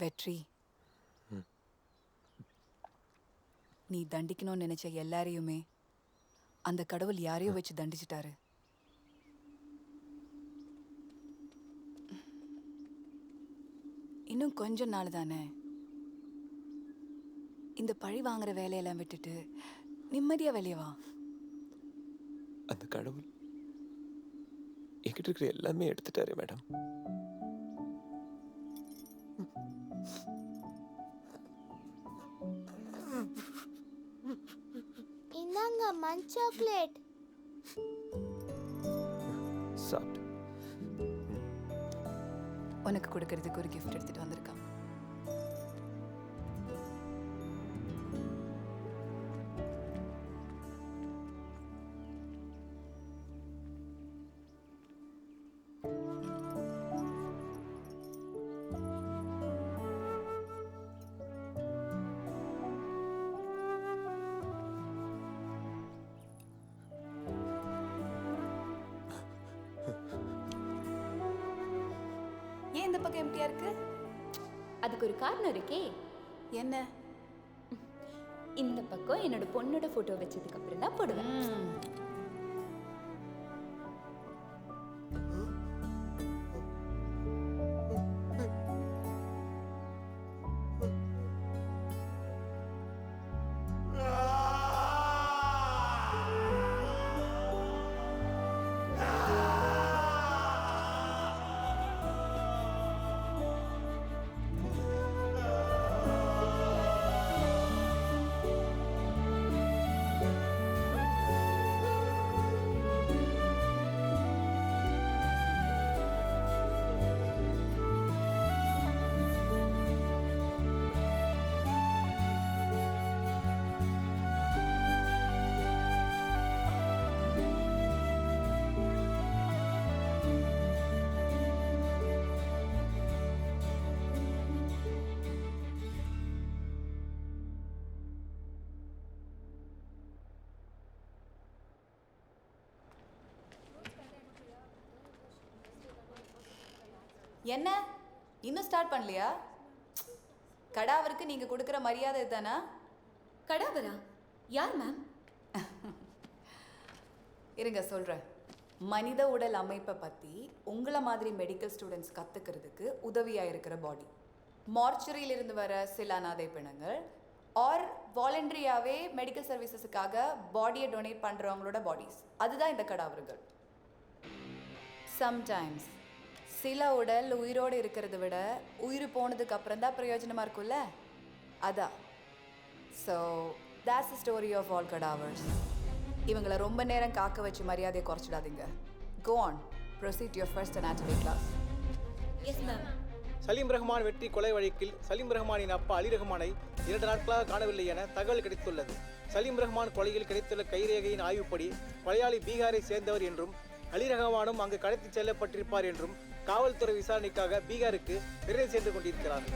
வெற்றி, நீ தண்டிக்கணும்னு நினைச்ச எல்லாரையுமே அந்த கடவுள் யாரையோ வச்சு தண்டிச்சிட்டாரு. இன்னும் கொஞ்ச நாள் தானே. இந்த பழி வாங்குற வேலையெல்லாம் விட்டுட்டு நிம்மதியா வெளியே வா. அந்த கடவுள் என்கிட்ட இருக்கிற எல்லாமே எடுத்துட்டாரு மேடம். இந்தாங்க மண் சாக்லேட். உனக்கு கொடுக்கறதுக்கு ஒரு gift எடுத்துட்டு வந்திருக்கான். ஏன் இந்த பக்கம் எம்டியா இருக்கு? அதுக்கு ஒரு காரணம் இருக்கே. என்ன? இந்த பக்கம் என்னோட பொண்ணோட போட்டோ வச்சதுக்கு அப்புறம் தான் போடுவேன். என்ன இன்னும் ஸ்டார்ட் பண்ணலையா? கடாவருக்கு நீங்க கொடுக்கிற மரியாதை இதுதானா? கடாவரா? யார் மேம்? இருங்க சொல்றேன். மனித உடல் அமைப்பை பத்தி உங்களை மாதிரி மெடிக்கல் ஸ்டூடெண்ட்ஸ் கத்துக்கிறதுக்கு உதவியா இருக்கிற பாடி. மார்ச்சுரியில இருந்து வர சில அனாதை பிணங்கள் ஆர் வாலண்டரியாவே மெடிக்கல் சர்வீசஸுக்காக பாடியை டொனேட் பண்றவங்களோட பாடிஸ், அதுதான் இந்த கடாவர்கள். சம்டைம்ஸ் சில உடல் உயிரோடு இருக்கிறத விட உயிர் போனதுக்கு அப்புறம் தான் பிரயோஜனமா இருக்கும்ல, அதான். So that's the story of all cadavers. இவங்களை ரொம்ப நேரம் காக்க வச்சு மரியாதையை குறைச்சிடாதீங்க. Go on, proceed to your first anatomy class. Yes ma'am. Salim Rahman வெற்றி கொலை வழக்கில் சலீம் ரஹ்மானின் அப்பா அலி ரஹ்மானை 2 நாட்களாக காணவில்லை என தகவல் கிடைத்துள்ளது. சலீம் ரஹ்மான் கொலையில் கிடைத்துள்ள கைரேகையின் ஆய்வுப்படி கொலையாளி பீகாரை சேர்ந்தவர் என்றும் அலி ரஹ்மானும் அங்கு கடத்தி செல்லப்பட்டிருப்பார் என்றும் காவல்துறை விசாரணைக்காக பீகாருக்கு விரைந்து சென்று கொண்டிருக்கிறார்.